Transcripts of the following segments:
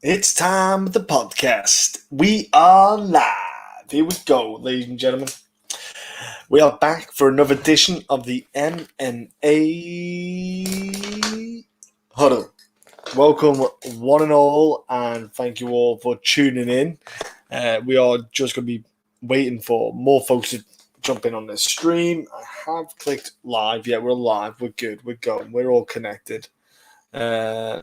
It's time for the podcast. We are live. Here we go, ladies and gentlemen. We are back for another edition of the MMA Huddle. Welcome, one and all, and thank you all for tuning in. We are just going to be waiting for more folks to jump in on this stream. I have clicked live. Yeah, we're live. We're good. We're going. We're all connected. Yeah,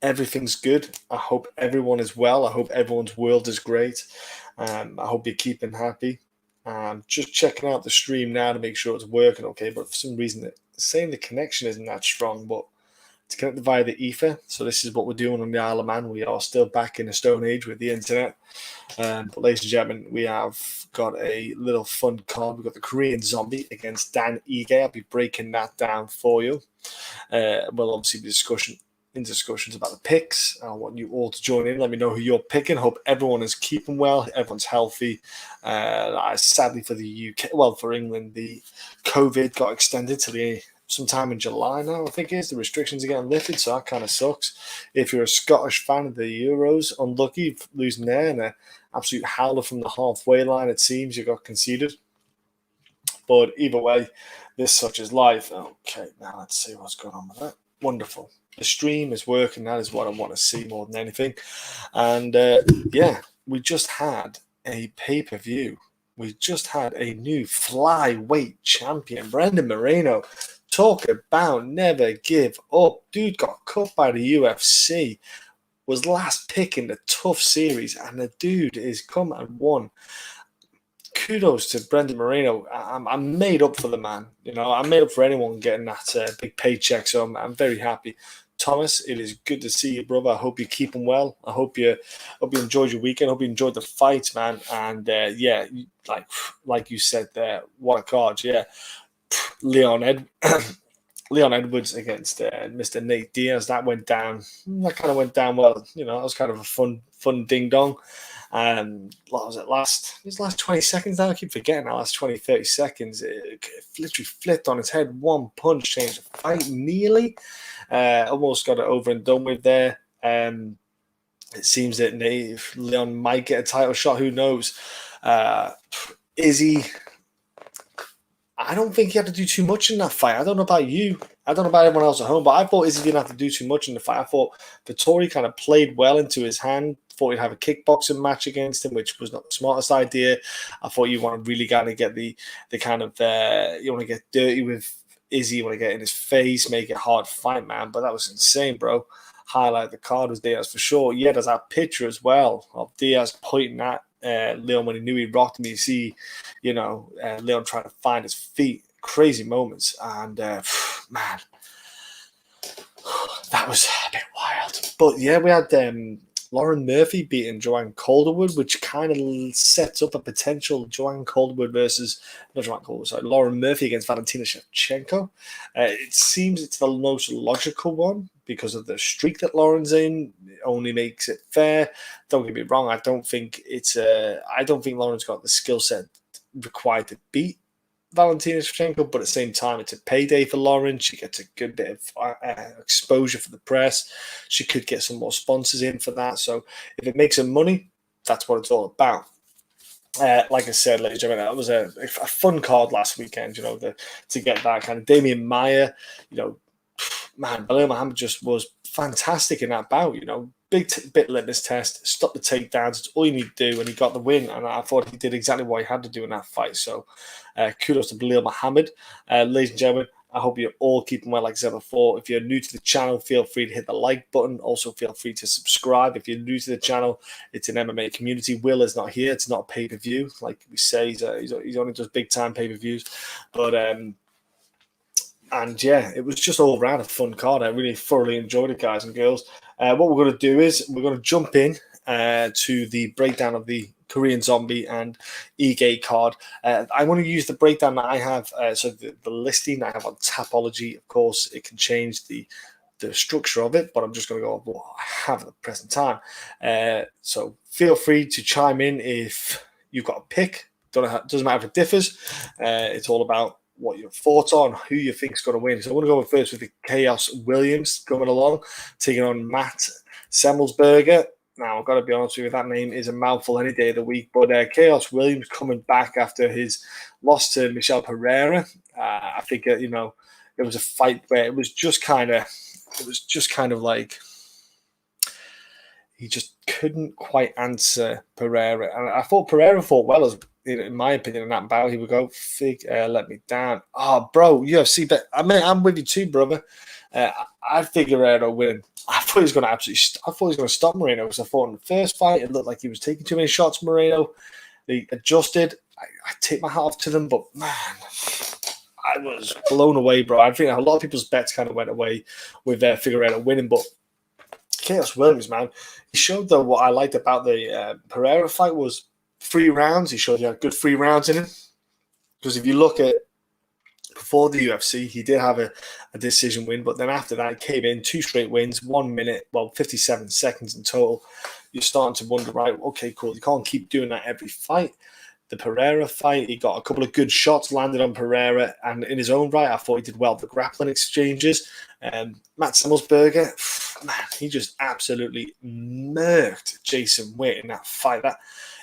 everything's good. I hope everyone is well. I hope everyone's world is great. I hope you're keeping happy. Just checking out the stream now to make sure it's working okay. But for some reason, it's saying the connection isn't that strong. But it's connected via the ether. So this is what we're doing on the Isle of Man. We are still back in the Stone Age with the internet. But ladies and gentlemen, we have got a little fun card. We've got the Korean Zombie against Dan Ige. I'll be breaking that down for you. We'll obviously be discussions about the picks. I want you all to join in. Let me know who you're picking. Hope everyone is keeping well. Everyone's healthy. Sadly for the UK, well, for England, the COVID got extended to sometime in July now, I think it is. The restrictions are getting lifted, so that kind of sucks. If you're a Scottish fan of the Euros, unlucky losing there, and an absolute howler from the halfway line, it seems you got conceded. But either way, this such is life. Okay, now let's see what's going on with that. Wonderful. The stream is working. That is what I want to see more than anything. And yeah, we just had a pay-per-view. We just had a new flyweight champion, Brandon Moreno. Talk about never give up. Dude got cut by the UFC. Was last pick in the tough series. And the dude is come and won. Kudos to Brandon Moreno. I'm made up for the man. You know, I'm made up for anyone getting that big paycheck. So I'm very happy. Thomas, it is good to see you, brother. I hope you're keeping well. I hope you enjoyed your weekend. I hope you enjoyed the fights, man. And yeah, like you said there, what a card. Yeah, Leon Edwards against Mr. Nate Diaz. That went down. That kind of went down well. You know, that was kind of a fun ding dong. What was it? Last 20 seconds now. I keep forgetting that last 20, 30 seconds. It literally flipped on its head. One punch changed the fight nearly. Almost got it over and done with there. It seems that Leon might get a title shot. Who knows? Izzy, I don't think he had to do too much in that fight. I don't know about you. I don't know about everyone else at home, but I thought Izzy didn't have to do too much in the fight. I thought Vettori kind of played well into his hand. Thought he'd have a kickboxing match against him, which was not the smartest idea. I thought you want to really kind of get the kind of you want to get dirty with Izzy, you want to get in his face, make it hard fight, man. But that was insane, bro. Highlight the card was Diaz for sure. Yeah, there's that picture as well of Diaz pointing at Leon when he knew he rocked him. You see, you know, Leon trying to find his feet. Crazy moments. And, man, that was a bit wild. But, yeah, we had Lauren Murphy beating Joanne Calderwood, which kind of sets up a potential Lauren Murphy against Valentina Shevchenko. It seems it's the most logical one because of the streak that Lauren's in. It only makes it fair. Don't get me wrong. I don't think Lauren's got the skill set required to beat Valentina Shevchenko, but at the same time, it's a payday for Lauren. She gets a good bit of exposure for the press. She could get some more sponsors in for that. So if it makes her money, that's what it's all about. Like I said, ladies and gentlemen, that was a fun card last weekend, you know, to get that kind of Damian Maia, you know, man, Belal Muhammad just was fantastic in that bout, you know, bit litmus test, stop the takedowns, it's all you need to do, and he got the win, and I thought he did exactly what he had to do in that fight, so kudos to Belal Muhammad. Ladies and gentlemen, I hope you're all keeping well, like I said before. If you're new to the channel, feel free to hit the like button. Also, feel free to subscribe. If you're new to the channel, it's an MMA community. Will is not here. It's not a pay-per-view. Like we say, he's only does big-time pay-per-views. But, and yeah, it was just all around a fun card. I really thoroughly enjoyed it, guys and girls. What we're going to do is we're going to jump in to the breakdown of the Korean Zombie and Ige card. I want to use the breakdown that I have, so the listing I have on Tapology. Of course, it can change the structure of it, but I'm just going to go off what I have at the present time. So feel free to chime in if you've got a pick. Doesn't matter if it differs. It's all about what your thoughts are on who you think is going to win. So I'm going to go first with the Khaos Williams coming along, taking on Matt Semelsberger. Now, I've got to be honest with you, that name is a mouthful any day of the week. But Khaos Williams coming back after his loss to Michel Pereira. I think, it was a fight where it was just kind of like he just couldn't quite answer Pereira. And I thought Pereira fought well, as in my opinion, in that bout. He would go, let me down. Oh, bro, UFC, but I'm with you too, brother. I figure Pereira win. I thought he was going to stop Moreno, because I thought in the first fight it looked like he was taking too many shots. Moreno, they adjusted. I take my hat off to them, but man, I was blown away, bro. I think a lot of people's bets kind of went away with Figueiredo winning, but Khaos Williams, man, he showed though what I liked about the Pereira fight was 3 rounds. He showed he had good 3 rounds in him, because if you look at before the UFC, he did have a decision win, but then after that, he came in 2 straight wins, 1 minute, 57 seconds in total. You're starting to wonder, right, okay, cool. You can't keep doing that every fight. The Pereira fight, he got a couple of good shots landed on Pereira, and in his own right, I thought he did well. The grappling exchanges. Matt Semelsberger, man, he just absolutely murked Jason Witt in that fight.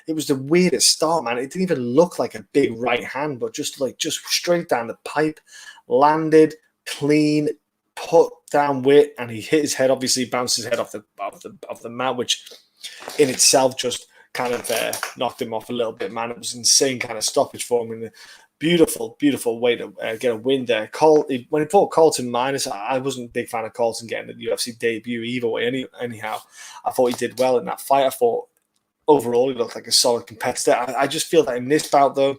It was the weirdest start, man. It didn't even look like a big right hand, but just straight down the pipe, landed clean, put down Witt, and he hit his head. Obviously, bounced his head off the mat, which in itself just kind of knocked him off a little bit, man. It was insane kind of stoppage for him, and a beautiful, beautiful way to get a win there. When he fought Colton Minus, I wasn't a big fan of Colton getting the UFC debut either way. Anyhow, I thought he did well in that fight. I thought overall he looked like a solid competitor. I just feel that in this bout, though,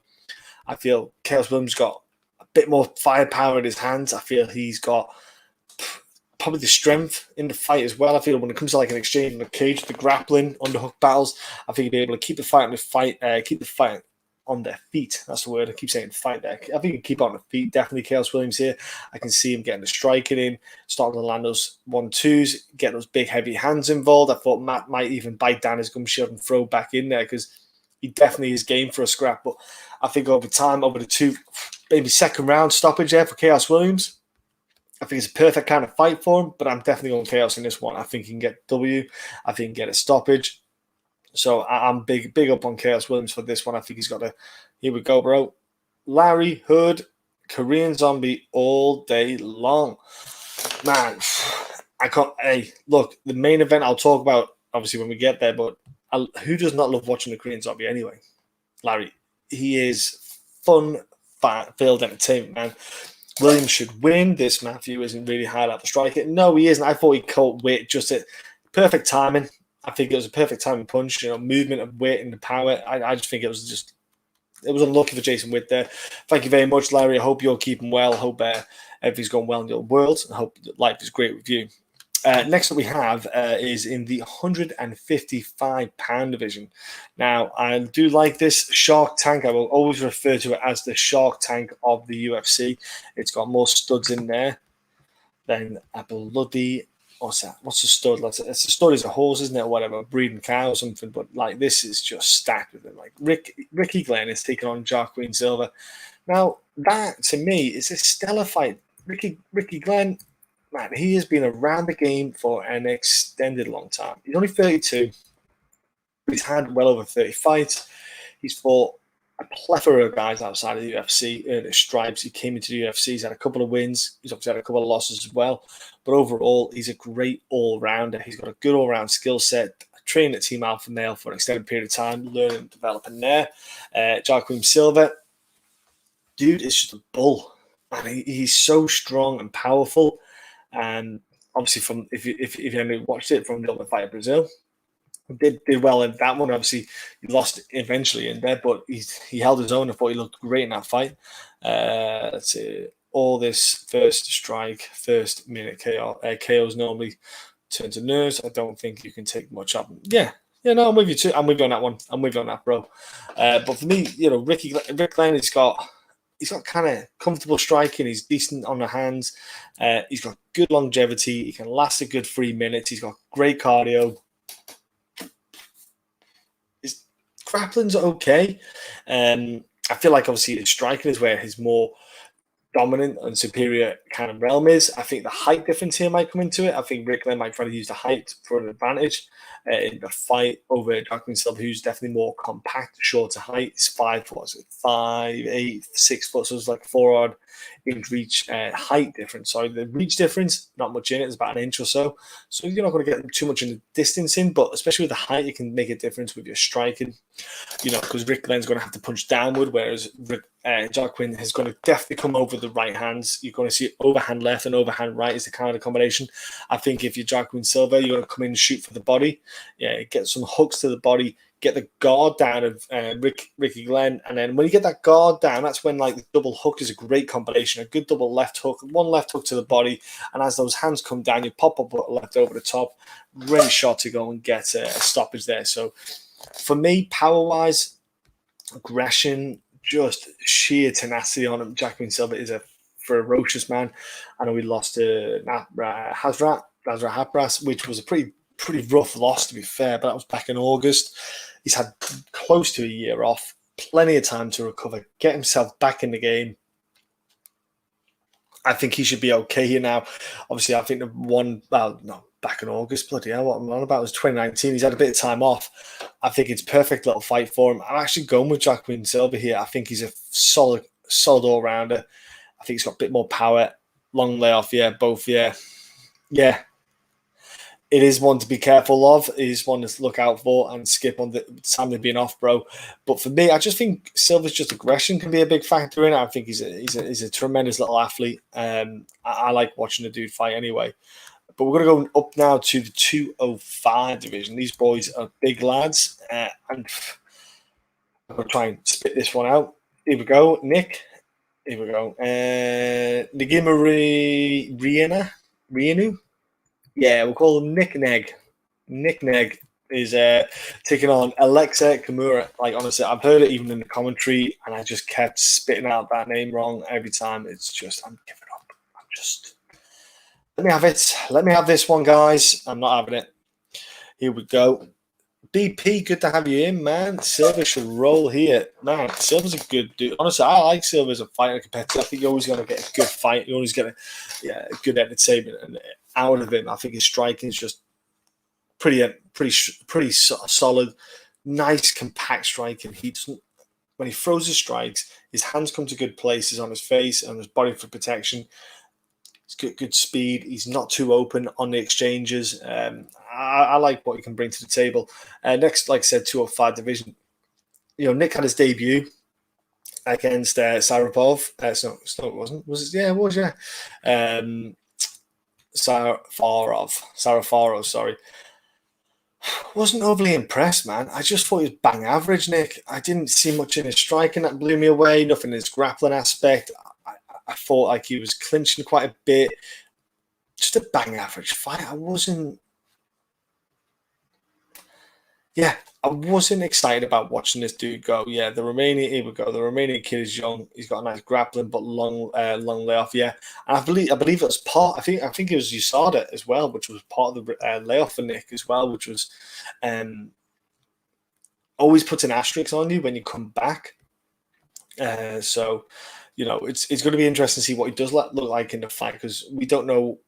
I feel Khaos Williams got a bit more firepower in his hands. I feel he's got probably the strength in the fight as well. I feel when it comes to like an exchange in the cage, the grappling, underhook battles, I think he'd be able to keep the fight on their feet. That's the word. I keep saying fight there. I think he can keep on the feet. Definitely Khaos Williams here. I can see him getting the striking in, starting to land those 1-2s, get those big heavy hands involved. I thought Matt might even bite down his gum shield and throw back in there, because he definitely is game for a scrap. But I think over time, over the 2, maybe second round stoppage there for Khaos Williams, I think it's a perfect kind of fight for him, but I'm definitely going Khaos in this one. I think he can get W. I think he can get a stoppage. So I'm big up on Khaos Williams for this one. I think he's got here we go, bro. Larry Hood, Korean Zombie all day long. Man, I can't. Hey, look, the main event I'll talk about, obviously, when we get there, but who does not love watching the Korean Zombie anyway? Larry, he is fun-filled entertainment, man. Williams should win. This Matthew isn't really hard at the striker. No, he isn't. I thought he caught Witt just at perfect timing. I think it was a perfect timing punch. Movement of Witt and the power. I just think it was unlucky for Jason Witt there. Thank you very much, Larry. I hope you're keeping well. I hope everything's going well in your world. I hope life is great with you. Next up we have is in the 155-pound division. Now, I do like this Shark Tank. I will always refer to it as the Shark Tank of the UFC. It's got more studs in there than a bloody... What's that? What's a stud? It's a stud is a horse, isn't it? Or whatever, breeding cow or something. But like this is just stacked with it. Like Ricky Glenn is taking on Joaquim Silva. Now, that to me is a stellar fight. Ricky Glenn... Man, he has been around the game for an extended long time. He's only 32, but he's had well over 30 fights. He's fought a plethora of guys outside of the UFC, earned his stripes. He came into the UFC. He's had a couple of wins. He's obviously had a couple of losses as well. But overall, he's a great all-rounder. He's got a good all-round skill set. Trained at Team Alpha Male for an extended period of time, learning and developing there. Joaquim Silva, dude, is just a bull. And he's so strong and powerful. And obviously, from if you haven't watched it from the Ultimate Fighter Brazil, did well in that one. Obviously, he lost eventually in there, but he held his own. I thought he looked great in that fight. Let's see, all this first strike, first minute KOs normally turn to nerves. I don't think you can take much up. Yeah, no, I'm with you too. I'm with you on that one. I'm with you on that, bro. But for me, Rick Glenn has got. He's got kind of comfortable striking. He's decent on the hands. He's got good longevity. He can last a good 3 minutes. He's got great cardio. His grappling's okay. I feel like obviously his striking is where his more dominant and superior kind of realm is. I think the height difference here might come into it. I think Rick Glenn might try to use the height for an advantage in the fight over Joaquim Silva, who's definitely more compact, shorter height. He's 5'4", 5'8", 6 foot, so it's like 4 odd inch reach height difference. So the reach difference, not much in it. It's about an inch or so. So you're not going to get too much in the distancing, but especially with the height, you can make a difference with your striking. Because Rick Glenn's going to have to punch downward, whereas Joaquim is going to definitely come over the right hands. You're going to see overhand left and overhand right is the kind of combination. I think if you're Joaquim Silva, you're going to come in and shoot for the body. Yeah, get some hooks to the body, get the guard down of Ricky Glenn, and then when you get that guard down, that's when like the double hook is a great combination. A good double left hook, one left hook to the body, and as those hands come down, you pop up left over the top. Great shot to go and get a stoppage there. So for me, power-wise, aggression, just sheer tenacity on him. Joaquim Silva is a ferocious man. I know we lost to Hazrat Hapras, which was a pretty rough loss, to be fair, but that was back in August. He's had close to a year off, plenty of time to recover, get himself back in the game. I think he should be okay here now. Obviously, I think back in August, bloody hell, what I'm on about was 2019. He's had a bit of time off. I think it's perfect little fight for him. I'm actually going with Joaquim Silva here. I think he's a solid all-rounder. I think he's got a bit more power. Long layoff, both. It is one to be careful of. It is one to look out for and skip on the time they've been off, bro. But for me, I just think Silva's just aggression can be a big factor in it. I think he's a tremendous little athlete. I like watching the dude fight anyway. But we're going to go up now to the 205 division. These boys are big lads. And I'm going to try and spit this one out. Here we go, Nick. Here we go. Negumereanu. Yeah, we'll call him Nick Neg. Nick Neg is taking on Aleksa Camur. Like, honestly, I've heard it even in the commentary, and I just kept spitting out that name wrong every time. It's just, I'm giving up. Let me have it. Let me have this one, guys. I'm not having it. Here we go. BP, good to have you in, man. Silva should roll here. Man, Silva's a good dude. Honestly, I like Silva as a fighter competitor. I think you're always going to get a good fight. You always get a good entertainment out of him. I think his striking is just pretty solid. Nice, compact striking. When he throws his strikes, his hands come to good places on his face and his body for protection. He's good speed. He's not too open on the exchanges. I like what he can bring to the table. Next, like I said, 205 division. Nick had his debut against Sarapov. No, it wasn't. Was it? Yeah, it was. Yeah. Sarafarov. Sorry. Wasn't overly impressed, man. I just thought he was bang average, Nick. I didn't see much in his striking that blew me away. Nothing in his grappling aspect. I thought like he was clinching quite a bit. Just a bang average fight. I wasn't excited about watching this dude go. Yeah, here we go. The Romanian kid is young. He's got a nice grappling, but long layoff. Yeah, and I believe it was part. I think it was USADA as well, which was part of the layoff for Nick as well, which was always puts an asterisk on you when you come back. So, it's going to be interesting to see what he does look like in the fight, because we don't know.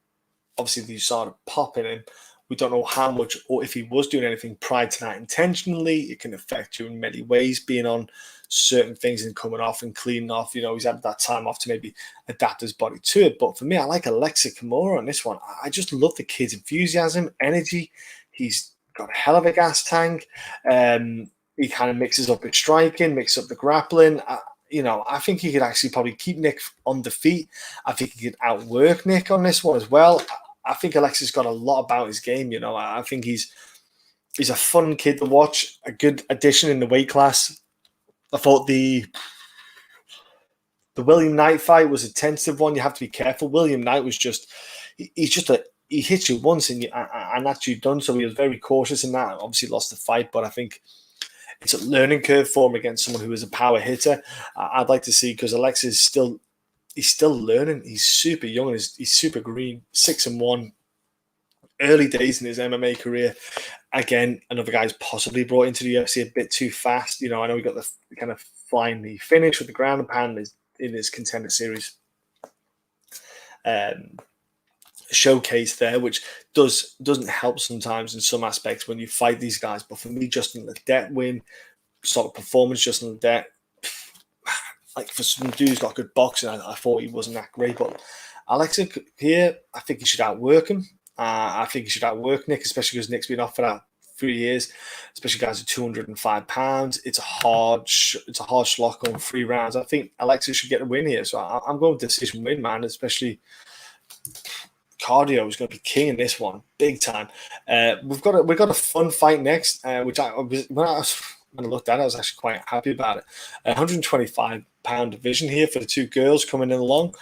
Obviously, the USADA popping him. We don't know how much, or if he was doing anything prior to that intentionally. It can affect you in many ways, being on certain things and coming off and cleaning off. He's had that time off to maybe adapt his body to it. But for me, I like Aleksa Camur on this one. I just love the kid's enthusiasm, energy. He's got a hell of a gas tank. He kind of mixes up his striking, mixes up the grappling. I think he could actually probably keep Nick on the feet. I think he could outwork Nick on this one as well. I think Aleksa's got a lot about his game. I think he's a fun kid to watch, a good addition in the weight class. I thought the William Knight fight was a tentative one. You have to be careful. William Knight was he hits you once and that's you done. So he was very cautious in that. Obviously lost the fight, but I think it's a learning curve for him against someone who is a power hitter. I'd like to see, because Aleksa is still learning. He's super young and he's super green, 6-1. Early days in his MMA career. Again, another guy's possibly brought into the UFC a bit too fast. I know we got the kind of flying knee finish with the ground and pound in his contender series. showcase there, which doesn't help sometimes in some aspects when you fight these guys. But for me, Justin Ledet win, sort of performance, Justin Ledet, like for some dude who's got good boxing, I thought he wasn't that great. But Aleksa here, I think he should outwork him. I think he should outwork Nick, especially because Nick's been off for that 3 years, especially guys at 205 pounds. It's a hard slog on 3 rounds. I think Aleksa should get a win here. So I'm going with decision win, man, especially cardio is going to be king in this one, big time. We've got a fun fight next, which when I looked at it, I was actually quite happy about it. 125-pound division here for the two girls coming in along.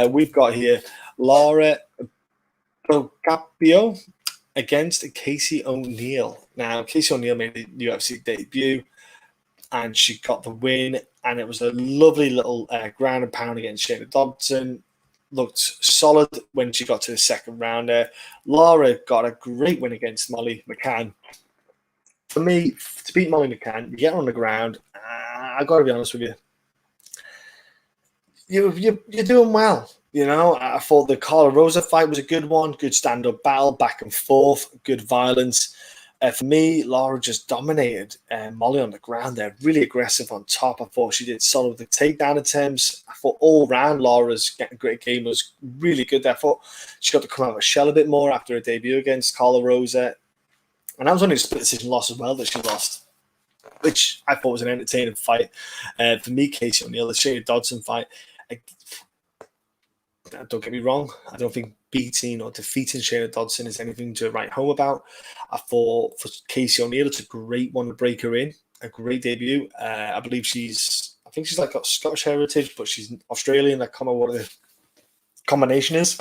We've got here Lara Procópio against Casey O'Neill. Now, Casey O'Neill made the UFC debut, and she got the win, and it was a lovely little ground and pound against Shayna Dobson. Looked solid when she got to the second round there. Lara got a great win against Molly McCann. For me, to beat Molly McCann, you get her on the ground. I got to be honest with you. You're doing well. You know, I thought the Erosa fight was a good one. Good stand-up battle, back and forth, good violence. For me, Lara just dominated Molly on the ground there. Really aggressive on top. I thought she did solid with the takedown attempts. I thought all round Lara's great game was really good. I thought she got to come out of her shell a bit more after her debut against Erosa. And that was only a split decision loss as well that she lost, which I thought was an entertaining fight. For me, Casey O'Neill, the Shayna Dobson fight, don't get me wrong, I don't think beating or defeating Shayna Dobson is anything to write home about. I thought for Casey O'Neill, it's a great one to break her in, a great debut. I believe I think she's like got Scottish heritage, but she's Australian. I can't remember what the combination is.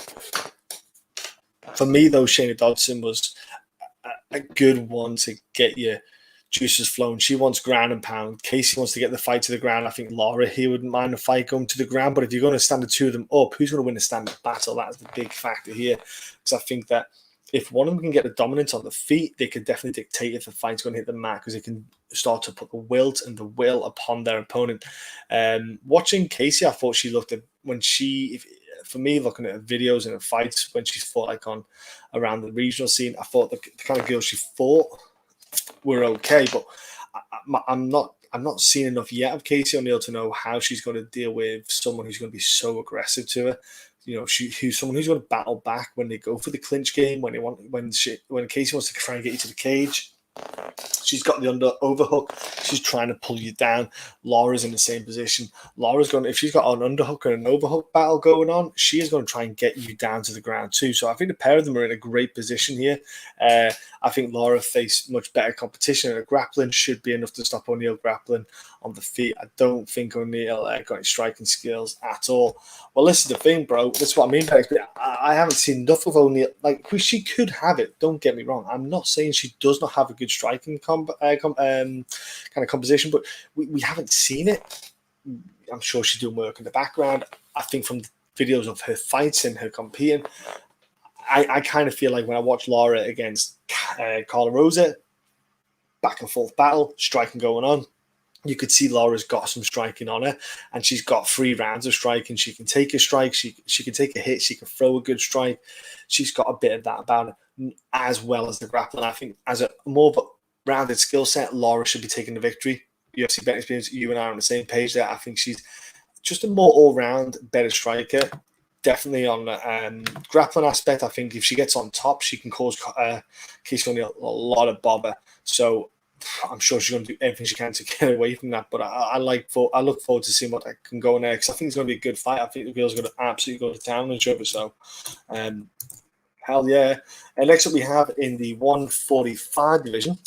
For me, though, Shayna Dobson was a good one to get your juices flowing. She wants ground and pound. Casey wants to get the fight to the ground. I think Lara here wouldn't mind the fight going to the ground, but if you're going to stand the two of them up, who's going to win the stand-up battle? That's the big factor here. Because I think that if one of them can get the dominance on the feet, they can definitely dictate if the fight's going to hit the mat, because they can start to put the wilt and the will upon their opponent. Watching Casey, I thought she looked at for me, looking at her videos and her fights when she's fought like on around the regional scene, I thought the kind of girls she fought were okay, but I'm not seeing enough yet of Casey O'Neill to know how she's going to deal with someone who's going to be so aggressive to her. You know, someone who's going to battle back when they go for the clinch game, when Casey wants to try and get you to the cage. She's got the overhook. She's trying to pull you down. Lara's in the same position. If she's got an underhook and an overhook battle going on, she is going to try and get you down to the ground too. So I think the pair of them are in a great position here. I think Lara faced much better competition, and her grappling should be enough to stop O'Neill grappling on the feet. I don't think O'Neill got any striking skills at all. Well, this is the thing, bro. That's what I mean by it. I haven't seen enough of O'Neill. Like, she could have it. Don't get me wrong. I'm not saying she does not have a good striking kind of composition, but we haven't seen it. I'm sure she's doing work in the background. I think from the videos of her fights and her competing, I kind of feel like when I watch Lara against Erosa, back and forth battle, striking going on, you could see Lara's got some striking on her, and she's got 3 rounds of striking. She can take a strike, she can take a hit, she can throw a good strike. She's got a bit of that about her, as well as the grappling. I think as a more of a rounded skill set, Lara should be taking the victory. UFC bet experience, you and I are on the same page there. I think she's just a more all-round better striker. Definitely on the grappling aspect, I think if she gets on top, she can cause Casey O'Neill a lot of bother. So I'm sure she's going to do everything she can to get away from that. But I look forward to seeing what that can go next. I think it's going to be a good fight. I think the girls are going to absolutely go to town on each other. So, hell yeah. And next up we have in the 145 division,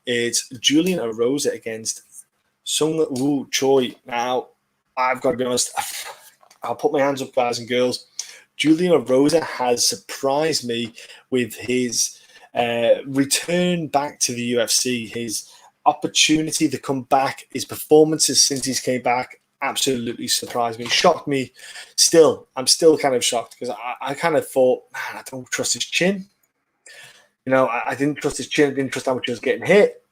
it's Julian Erosa against Seung Choi. Now, I've got to be honest, I'll put my hands up, guys and girls. Julian Erosa has surprised me with his return back to the UFC, his opportunity to come back, his performances since he's came back absolutely surprised me, shocked me. I'm still kind of shocked, because I kind of thought, man, I don't trust his chin. You know, I didn't trust his chin. I didn't trust how much he was getting hit.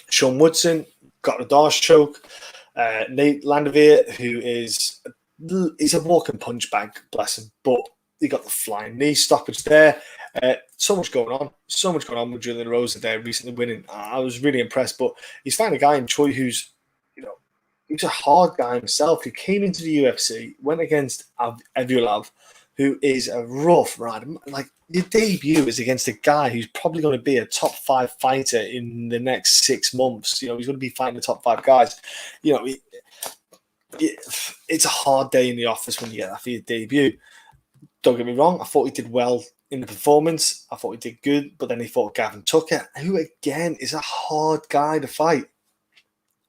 Sean Woodson got a Darce choke. Nate Landwehr, who is he's a walking punch bag, bless him. But he got the flying knee stoppage there. So much going on. So much going on with Julian Erosa there recently winning. I was really impressed. But he's found a guy in Choi who's, he's a hard guy himself. He came into the UFC, went against Evulov, who is a rough rider. Like, your debut is against a guy who's probably going to be a top 5 fighter in the next 6 months. He's going to be fighting the top 5 guys. It's a hard day in the office when you get that for your debut. Don't get me wrong, I thought he did well in the performance. I thought he did good, but then he fought Gavin Tucker, who again is a hard guy to fight.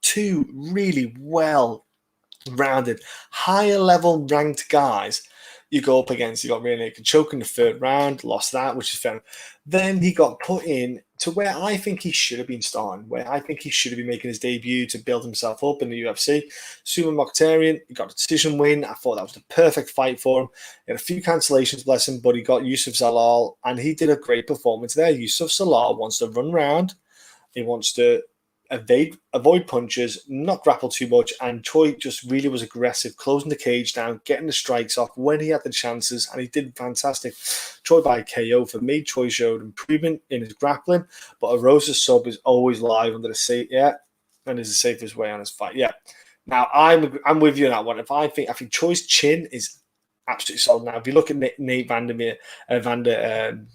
2 really well-rounded, higher-level ranked guys you go up against. You got Rear Naked Choke in the 3rd round, lost that, which is fair. Then he got put in to where I think he should have been starting, where I think he should have been making his debut to build himself up in the UFC. Suman Mokhtarian, he got a decision win. I thought that was the perfect fight for him. He had a few cancellations, bless him, but he got Yusuf Zalal, and he did a great performance there. Yusuf Zalal wants to run around. He wants to avoid punches, not grapple too much, and Choi just really was aggressive, closing the cage down, getting the strikes off when he had the chances, and he did fantastic. Choi by KO for me. Choi showed improvement in his grappling, but Erosa's sub is always live under the safe, and is the safest way on his fight. Now I'm with you on that one. I think Choi's chin is absolutely solid. Now, if you look at Nate Vandermeer, Landwehr.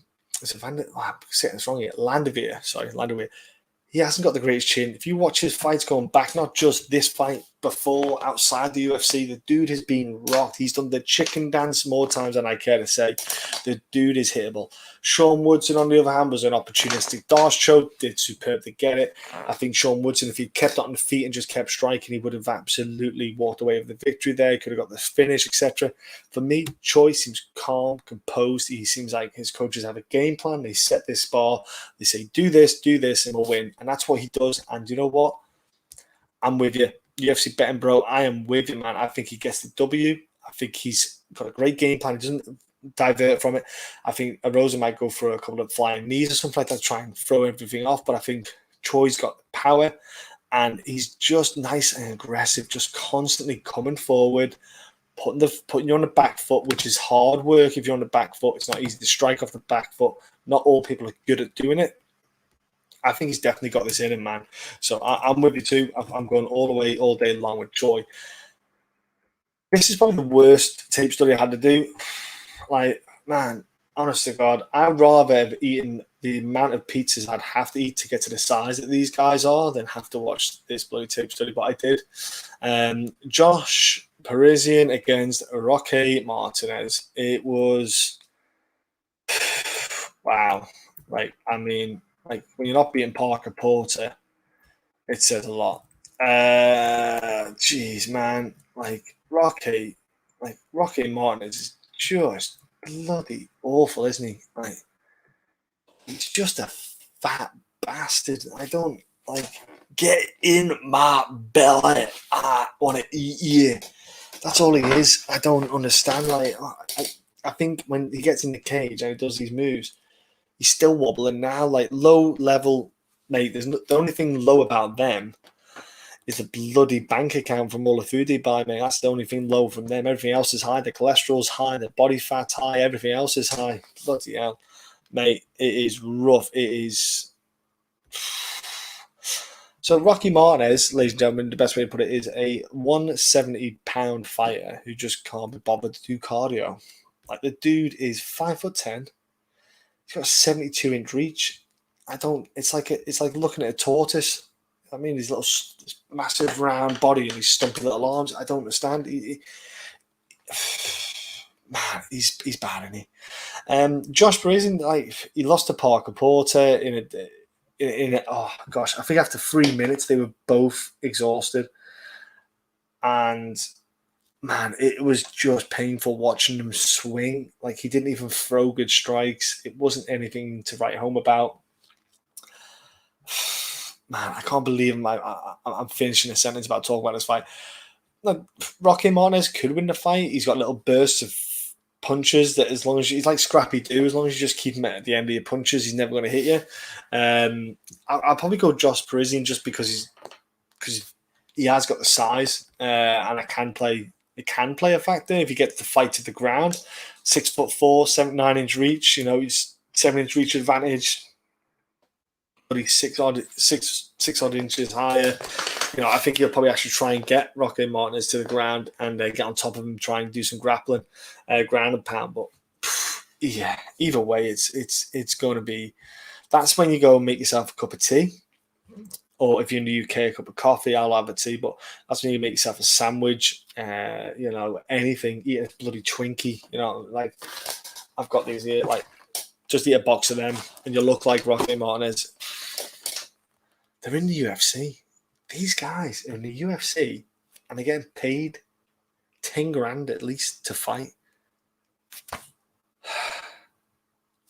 He hasn't got the greatest chin. If you watch his fights going back, not just this fight, before, outside the UFC, the dude has been rocked. He's done the chicken dance more times than I care to say. The dude is hittable. Sean Woodson, on the other hand, was an opportunistic Darce choke. Did superb to get it. I think Sean Woodson, if he kept on the feet and just kept striking, he would have absolutely walked away with the victory there. He could have got the finish, etc. For me, Choi seems calm, composed. He seems like his coaches have a game plan. They set this bar. They say, do this, and we'll win. And that's what he does. And you know what? I'm with you. UFC betting bro, I am with you, man. I think he gets the W. I think he's got a great game plan. He doesn't divert from it. I think Erosa might go for a couple of flying knees or something like that, try and throw everything off. But I think Choi's got the power, and he's just nice and aggressive, just constantly coming forward, putting you on the back foot, which is hard work if you're on the back foot. It's not easy to strike off the back foot. Not all people are good at doing it. I think he's definitely got this in him, man. So I'm with you too. I'm going all the way, all day long with Choi. This is probably the worst tape study I had to do. Like, man, honest to God, I'd rather have eaten the amount of pizzas I'd have to eat to get to the size that these guys are than have to watch this bloody tape study, but I did. Josh Parisian against Roque Martinez. It was, wow. Like, I mean, like, when you're not beating Parker Porter, it says a lot. Jeez, man. Like, Roque Martinez is just bloody awful, isn't he? Like, he's just a fat bastard. I don't, like, get in my belly. I want to eat you. That's all he is. I don't understand. Like, I think when he gets in the cage and he does these moves, he's still wobbling now. Like, low level, mate. The only thing low about them is the bloody bank account from all the food they buy, mate. That's the only thing low from them. Everything else is high. The cholesterol's high. The body fat's high. Everything else is high. Bloody hell, mate. It is rough. It is. So Roque Martinez, ladies and gentlemen, the best way to put it is a 170-pound fighter who just can't be bothered to do cardio. Like, the dude is 5'10". He's got a 72-inch reach. It's like looking at a tortoise. I mean, his little massive round body and his stumpy little arms. I don't understand. Man, he's bad, isn't he? Josh Parisian, like, he lost to Parker Porter in a oh gosh, I think after 3 minutes they were both exhausted, and man, it was just painful watching him swing. Like, he didn't even throw good strikes. It wasn't anything to write home about. Man, I can't believe I'm finishing a sentence about talking about this fight. Like, Roque Martinez could win the fight. He's got little bursts of punches that, as long as he's like Scrappy Doo, as long as you just keep him at the end of your punches, he's never going to hit you. I'll probably go Josh Parisian just because he has got the size, and I can play it can play a factor if you get the fight to the ground. 6'4", 9-inch reach. He's 7-inch reach advantage. But he's six odd inches higher. I think he'll probably actually try and get Roque Martinez to the ground and get on top of him, try and do some grappling, ground and pound. But yeah, either way, it's going to be. That's when you go and make yourself a cup of tea. Or if you're in the UK, a cup of coffee, I'll have a tea. But that's when you make yourself a sandwich, anything, eat a bloody Twinkie. Like I've got these here, like just eat a box of them and you look like Roque Martinez. They're in the UFC. These guys are in the UFC and they're getting paid 10 grand at least to fight.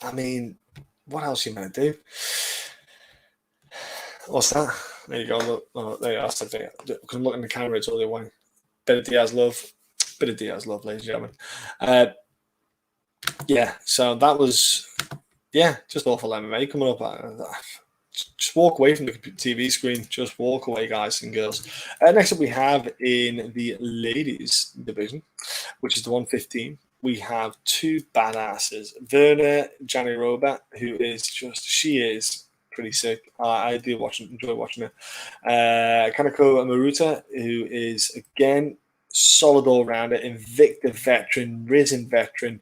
I mean, what else are you going to do? What's that? There you go. Look, there you are. That's the thing. Because I'm looking at the camera, it's all the way. Bit of Diaz love, ladies and gentlemen. Yeah, so that was, just awful MMA coming up. Just walk away from the TV screen. Just walk away, guys and girls. Next up, we have in the ladies division, which is the 115. We have two badasses. Virna Jandiroba, who is she is pretty sick. I do enjoy watching her. Kanako and Murata, who is, again, solid all-rounder, Invicta veteran, risen veteran,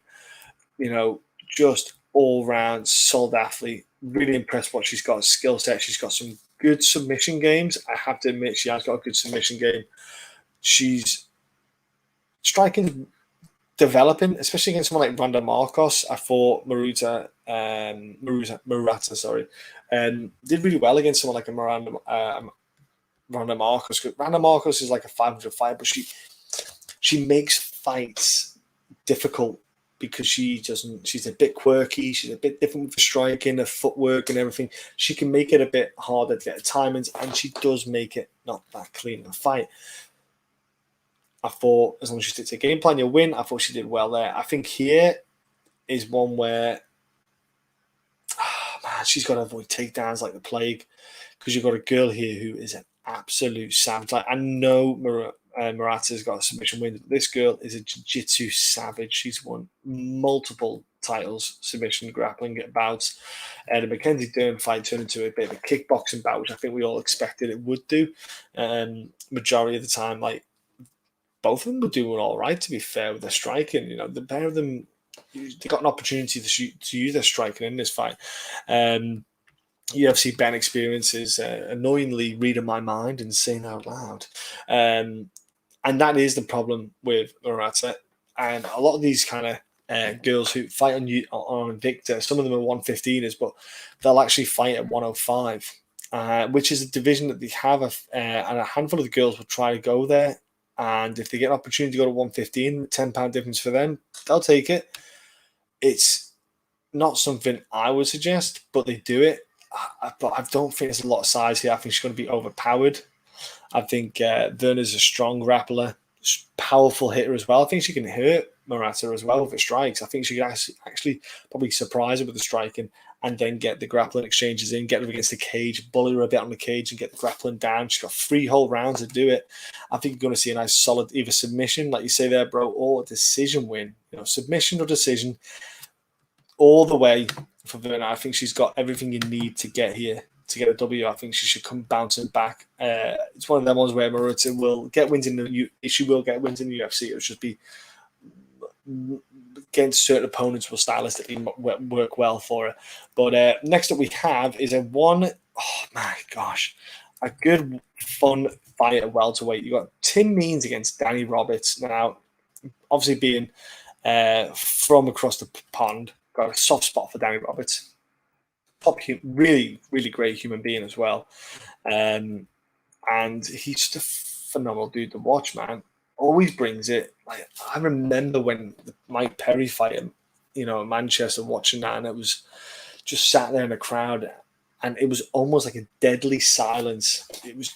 just all-round solid athlete. Really impressed what she's got, skill set. She's got some good submission games. I have to admit, she has got a good submission game. She's striking, developing, especially against someone like Randa Marcos. I thought Murata, did really well against someone like a Randa Marcos. Randa Marcos is like a 500 fighter, but she makes fights difficult because she's a bit quirky, she's a bit different with the striking, her footwork and everything. She can make it a bit harder to get timings, and she does make it not that clean of a fight. I thought as long as she sticks to the game plan, you'll win. I thought she did well there. I think here is one where she's got to avoid takedowns like the plague, because you've got a girl here who is an absolute savage. Like, I know Murata's got a submission win. This girl is a jiu-jitsu savage. She's won multiple titles, submission, grappling bouts. The Mackenzie Dern fight turned into a bit of a kickboxing bout, which I think we all expected it would do. Majority of the time, like, both of them were doing all right, to be fair, with their striking. The pair of them, they got an opportunity to use their striking in this fight. UFC Ben experience is annoyingly reading my mind and saying out loud. And that is the problem with Murata. And a lot of these kind of girls who fight on Invicta, some of them are 115ers, but they'll actually fight at 105, which is a division that they have. And a handful of the girls will try to go there. And if they get an opportunity to go to 115, £10 difference for them, they'll take it. It's not something I would suggest, but they do it. But I don't think there's a lot of size here. I think she's going to be overpowered. I think Virna's a strong grappler, powerful hitter as well. I think she can hurt Murata as well with her strikes. I think she can actually probably surprise her with the striking and then get the grappling exchanges in, get her against the cage, bully her a bit on the cage and get the grappling down. She's got 3 whole rounds to do it. I think you're going to see a nice solid either submission, like you say there, bro, or a decision win. Submission or decision all the way for Virna. I think she's got everything you need to get here, to get a W. I think she should come bouncing back. It's one of them ones where Murata will get wins in the she will get wins in the UFC. It'll just be against certain opponents will stylistically work well for her. But next up we have is a good fun fight at welterweight. You got Tim Means against Danny Roberts. Now, obviously being from across the pond, got a soft spot for Danny Roberts. Really, really great human being as well. And he's just a phenomenal dude to watch, man. Always brings it. Like, I remember when the Mike Perry fight him, in Manchester, watching that, and it was just sat there in the crowd, and it was almost like a deadly silence. It was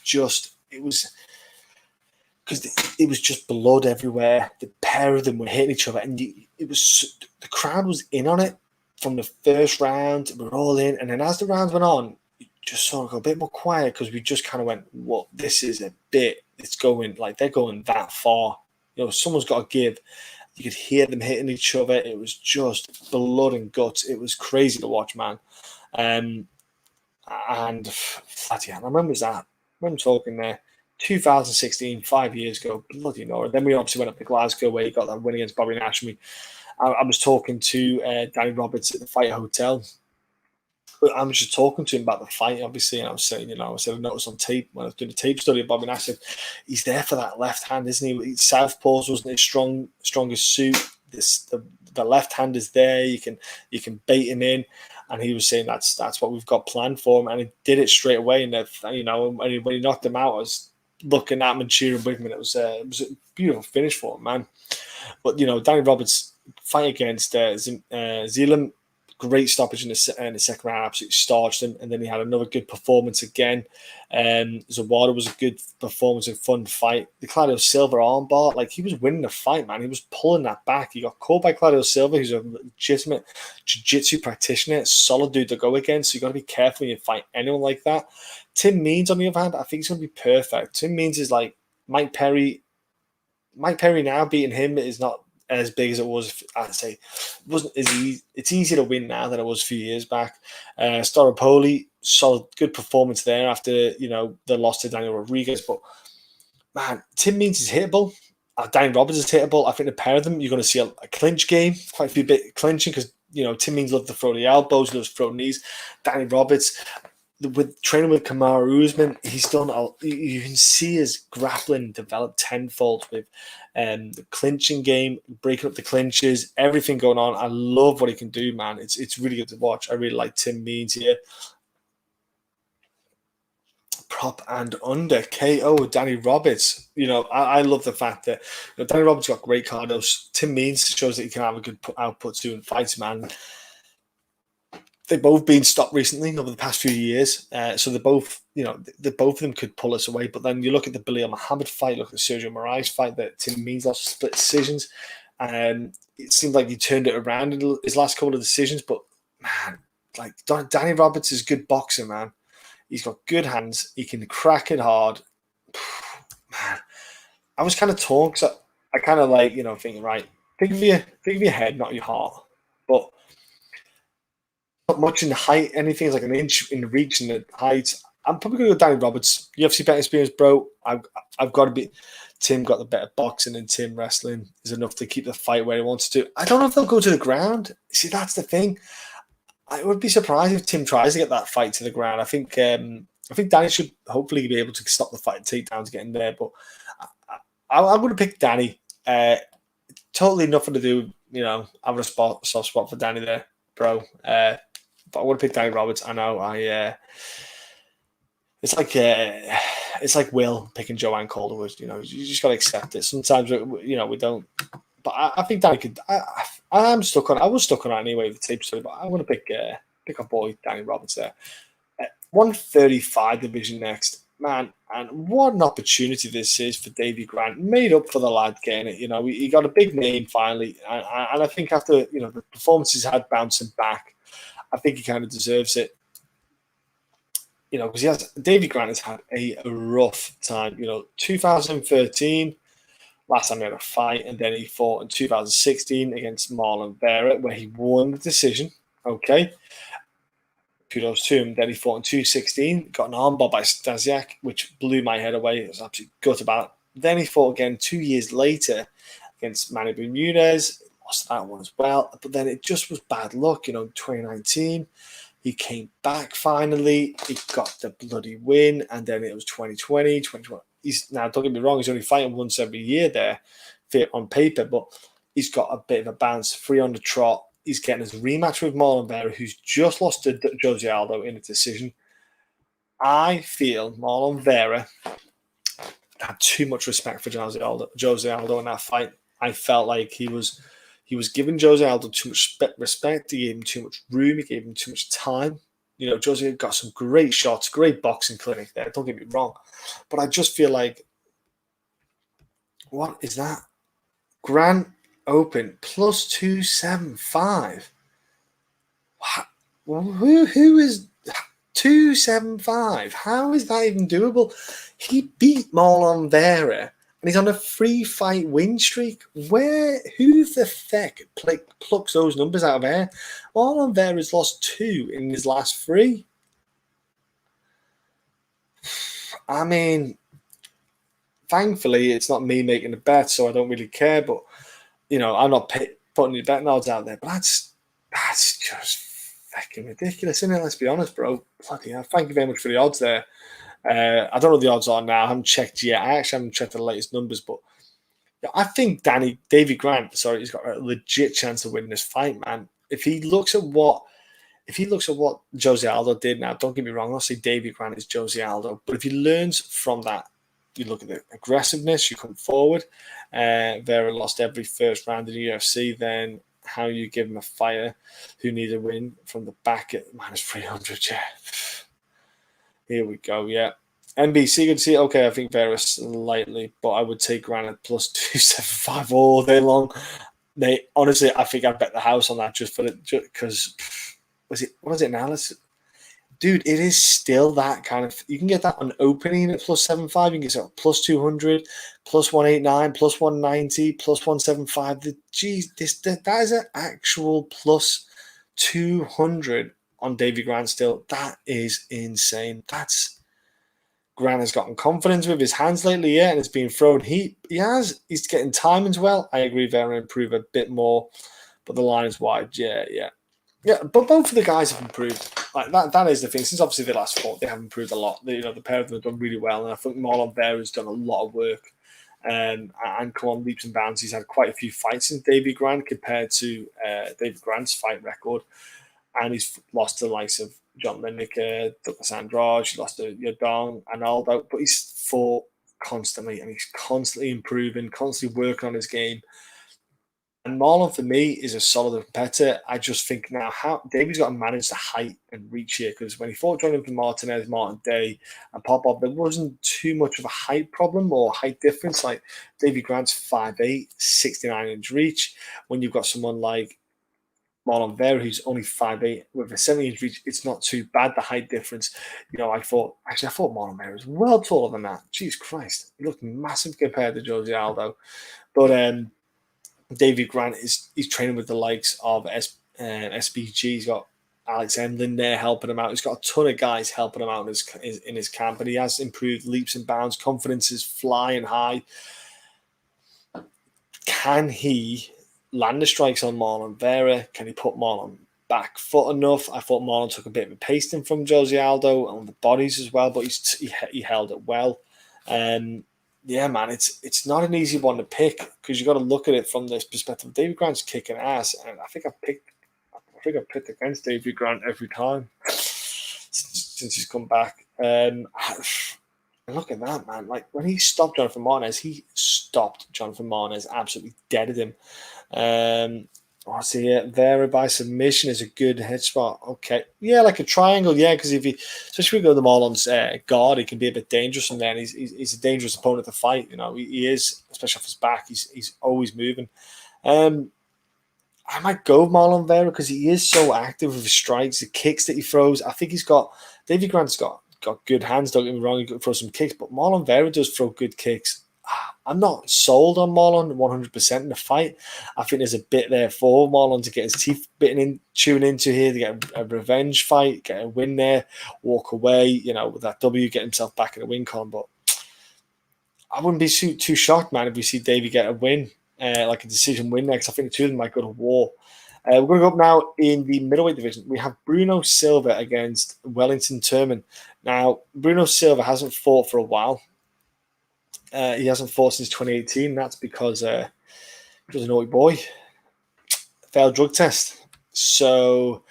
because it was just blood everywhere. The pair of them were hitting each other, and the crowd was in on it from the first round. We were all in, and then as the rounds went on, it just sort of got a bit more quiet because we just kind of went, "Well, this is a bit. It's going like they're going that far." someone's got to give. You could hear them hitting each other. It was just blood and guts. It was crazy to watch, man. And yeah, I remember that. I remember talking there. 2016, 5 years ago, bloody no. Then we obviously went up to Glasgow where he got that win against Bobby Nash. I was talking to Danny Roberts at the Fight Hotel. I was just talking to him about the fight, obviously, and I was saying, I noticed on tape when I was doing the tape study of Bobby Nash, said, he's there for that left hand, isn't he? Southpaws wasn't his strongest suit. The left hand is there. You can bait him in, and he was saying that's what we've got planned for him, and he did it straight away. And when he knocked him out, I was looking at him and cheering with him, and it was a beautiful finish for him, man. But Danny Roberts' fight against Zealand. Great stoppage in the second round, absolutely starched him, and then he had another good performance again. Zawada was a good performance, a fun fight. The Claudio Silva armbar, he was winning the fight, man. He was pulling that back. He got caught by Claudio Silva, who's a legitimate jiu-jitsu practitioner, solid dude to go against, so you got to be careful when you fight anyone like that. Tim Means, on the other hand, I think he's going to be perfect. Tim Means is like Mike Perry. Mike Perry now beating him is not as big as it was. I'd say it wasn't as easy. It's easier to win now than it was a few years back. Staropoli, solid, good performance there after the loss to Daniel Rodriguez. But man, Tim Means is hittable. Danny Roberts is hittable. I think the pair of them, you're going to see a clinch game, quite a few bit clinching because Tim Means loves to throw the elbows, loves to throw knees. Danny Roberts, with training with Kamaru Usman, he's done. You can see his grappling develop tenfold with the clinching game, breaking up the clinches, everything going on. I love what he can do, man. It's really good to watch. I really like Tim Means here. Prop and under KO with Danny Roberts. I love the fact that Danny Roberts got great cardio. Tim Means shows that he can have a good output too in fights, man. They've both been stopped recently over the past few years, so they're both, both of them could pull us away. But then you look at the Belal Muhammad fight, look at the Sergio Moraes fight that Tim Means lost split decisions, and it seemed like he turned it around in his last couple of decisions. But man, Danny Roberts is a good boxer, man. He's got good hands. He can crack it hard. Man, I was kind of torn because I kind of thinking, right, think of your head, not your heart, but. Not much in the height, anything is like an inch in the reach and the height. I'm probably going to go Danny Roberts. UFC better experience, bro. I've got to be. Tim got the better boxing and Tim wrestling is enough to keep the fight where he wants to. I don't know if they'll go to the ground. See, that's the thing. I would be surprised if Tim tries to get that fight to the ground. I think Danny should hopefully be able to stop the fight, takedowns, get in there. But I'm going to pick Danny. Totally nothing to do. Having a soft spot for Danny there, bro. But I would pick Danny Roberts. I know. It's like Will picking Joanne Calderwood. You just got to accept it. Sometimes we don't. But I think Danny could. I'm stuck on. I was stuck on it anyway with the tape story. But I want to pick our boy Danny Roberts there. 135 division next, man. And what an opportunity this is for Davey Grant. Made up for the lad getting it. He got a big name finally, and I think after the performances had bouncing back. I think he kind of deserves it, because Davey Grant has had a rough time. 2013, last time he had a fight, and then he fought in 2016 against Marlon Vera, where he won the decision. Okay, kudos to him. Then he fought in 2016, got an armbar by Stasiak, which blew my head away. It was absolutely gut about it. Then he fought again 2 years later against Manny Bermudez. Lost that one as well, but then it just was bad luck. 2019, he came back finally. He got the bloody win, and then it was 2020. He's now, don't get me wrong, he's only fighting once every year there, fit on paper, but he's got a bit of a bounce, free on the trot. He's getting his rematch with Marlon Vera, who's just lost to Jose Aldo in a decision. I feel Marlon Vera had too much respect for Jose Aldo in that fight. I felt like he was giving Jose Aldo too much respect. He gave him too much room. He gave him too much time. Jose got some great shots, great boxing clinic there. Don't get me wrong. But I just feel like, what is that? Grant Open plus 275. Who is 275? How is that even doable? He beat Marlon Vera And he's on a 3-fight win streak. Who the feck plucks those numbers out of air? Marlon Vera's lost 2 in his last 3. I mean, thankfully, it's not me making the bet, so I don't really care. But, I'm not putting any betting odds out there. But that's just fucking ridiculous, isn't it? Let's be honest, bro. Bloody hell. Thank you very much for the odds there. I don't know what the odds are now. I haven't checked yet. I actually haven't checked the latest numbers, but I think Davey Grant, he's got a legit chance of winning this fight, man. If he looks at what Jose Aldo did now, don't get me wrong, I'll say Davey Grant is Jose Aldo, but if he learns from that, you look at the aggressiveness, you come forward. Vera lost every first round in the UFC, then how you give him a fighter who needs a win from the back at -300, yeah. Here we go, yeah. NBC could see, okay, I think Vera slightly, but I would take Granite plus 275 all day long. Honestly, I think I'd bet the house on that just because, what is it now? Dude, it is still that kind of, you can get that on opening at plus 75, you can get it plus 200, plus 189, plus 190, plus 175. That is an actual plus 200 on Davey Grant still. That is insane. Grant has gotten confidence with his hands lately, yeah, and it's been thrown. He's getting timings well. I agree, Vera improve a bit more, but the line is wide. Yeah. But both of the guys have improved. Like that is the thing. Since obviously the last fought, they have improved a lot. The pair of them have done really well, and I think Marlon Vera has done a lot of work. And come on leaps and bounds. He's had quite a few fights since Davey Grant compared to David Grant's fight record, and he's lost to the likes of John Lineker, Douglas Andrade, he lost to Yodong, Arnaldo, but he's fought constantly, and he's constantly improving, constantly working on his game. And Marlon, for me, is a solid competitor. I just think now how Davey's got to manage the height and reach here, because when he fought Jonathan Martinez, Martin Day, and Popov, there wasn't too much of a height problem or height difference. Like Davey Grant's 5'8", 69-inch reach. When you've got someone like Marlon Vera, who's only 5'8", with a 70-inch reach, it's not too bad, the height difference. I thought Marlon Vera was well taller than that. Jesus Christ. He looked massive compared to Jose Aldo. But Davey Grant he's training with the likes of SBG. He's got Alex Emlin there helping him out. He's got a ton of guys helping him out in his camp, and he has improved leaps and bounds. Confidence is flying high. Can he land the strikes on Marlon Vera? Can he put Marlon back foot enough? I thought Marlon took a bit of a pasting from Jose Aldo on the bodies as well, but he held it well. Yeah, man, it's not an easy one to pick, because you got to look at it from this perspective. Davey Grant's kicking ass, and I think I picked against Davey Grant every time since he's come back. And look at that, man! Like when he stopped Jonathan Martinez, absolutely deaded him. Vera by submission is a good head spot. Okay. Yeah, like a triangle. Yeah, because especially if we go to Marlon's guard, he can be a bit dangerous from there. And he's a dangerous opponent to fight. He is, especially off his back. He's always moving. I might go with Marlon Vera because he is so active with his strikes, the kicks that he throws. I think Davey Grant's got good hands. Don't get me wrong, he can throw some kicks, but Marlon Vera does throw good kicks. I'm not sold on Marlon 100% in the fight. I think there's a bit there for Marlon to get his teeth chewing into here, to get a revenge fight, get a win there, walk away, with that W, get himself back in the win column. But I wouldn't be too shocked, man, if we see Davey get a win, like a decision win next. I think the two of them might go to war. We're going to go up now in the middleweight division. We have Bruno Silva against Wellington Turman. Now, Bruno Silva hasn't fought for a while. He hasn't fought since 2018. That's because he was a naughty boy. Failed drug test. So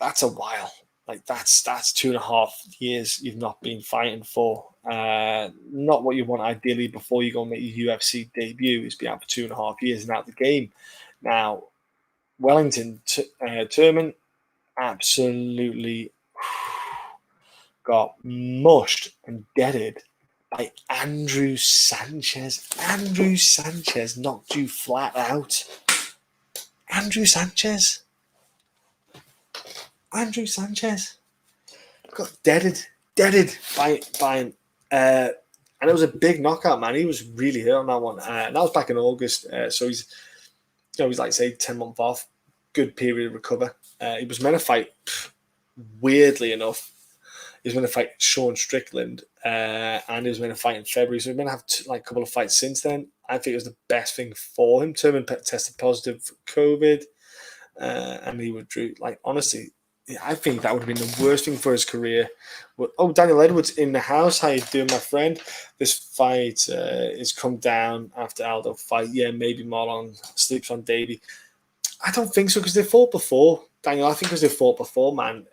that's a while. Like that's 2.5 years you've not been fighting for. Not what you want ideally before you go and make your UFC debut, is be out for 2.5 years and out the game. Now, Wellington Turman absolutely got mushed and deaded by Andrew Sanchez. Andrew Sanchez knocked you flat out. Andrew Sanchez got deaded by And it was a big knockout, man. He was really hurt on that one. And that was back in August. So he's like, say, 10 months off. Good period to recover. He was meant to fight, weirdly enough, he was going to fight Sean Strickland, and he was going to fight in February. So he's going to have a couple of fights since then. I think it was the best thing for him. Turman tested positive for COVID, and he withdrew. Like, honestly, I think that would have been the worst thing for his career. Oh, Daniel Edwards in the house. How you doing, my friend? This fight has come down after Aldo fight. Yeah, maybe Marlon sleeps on Davey. I don't think so, because they fought before, Daniel. I think because they fought before, man.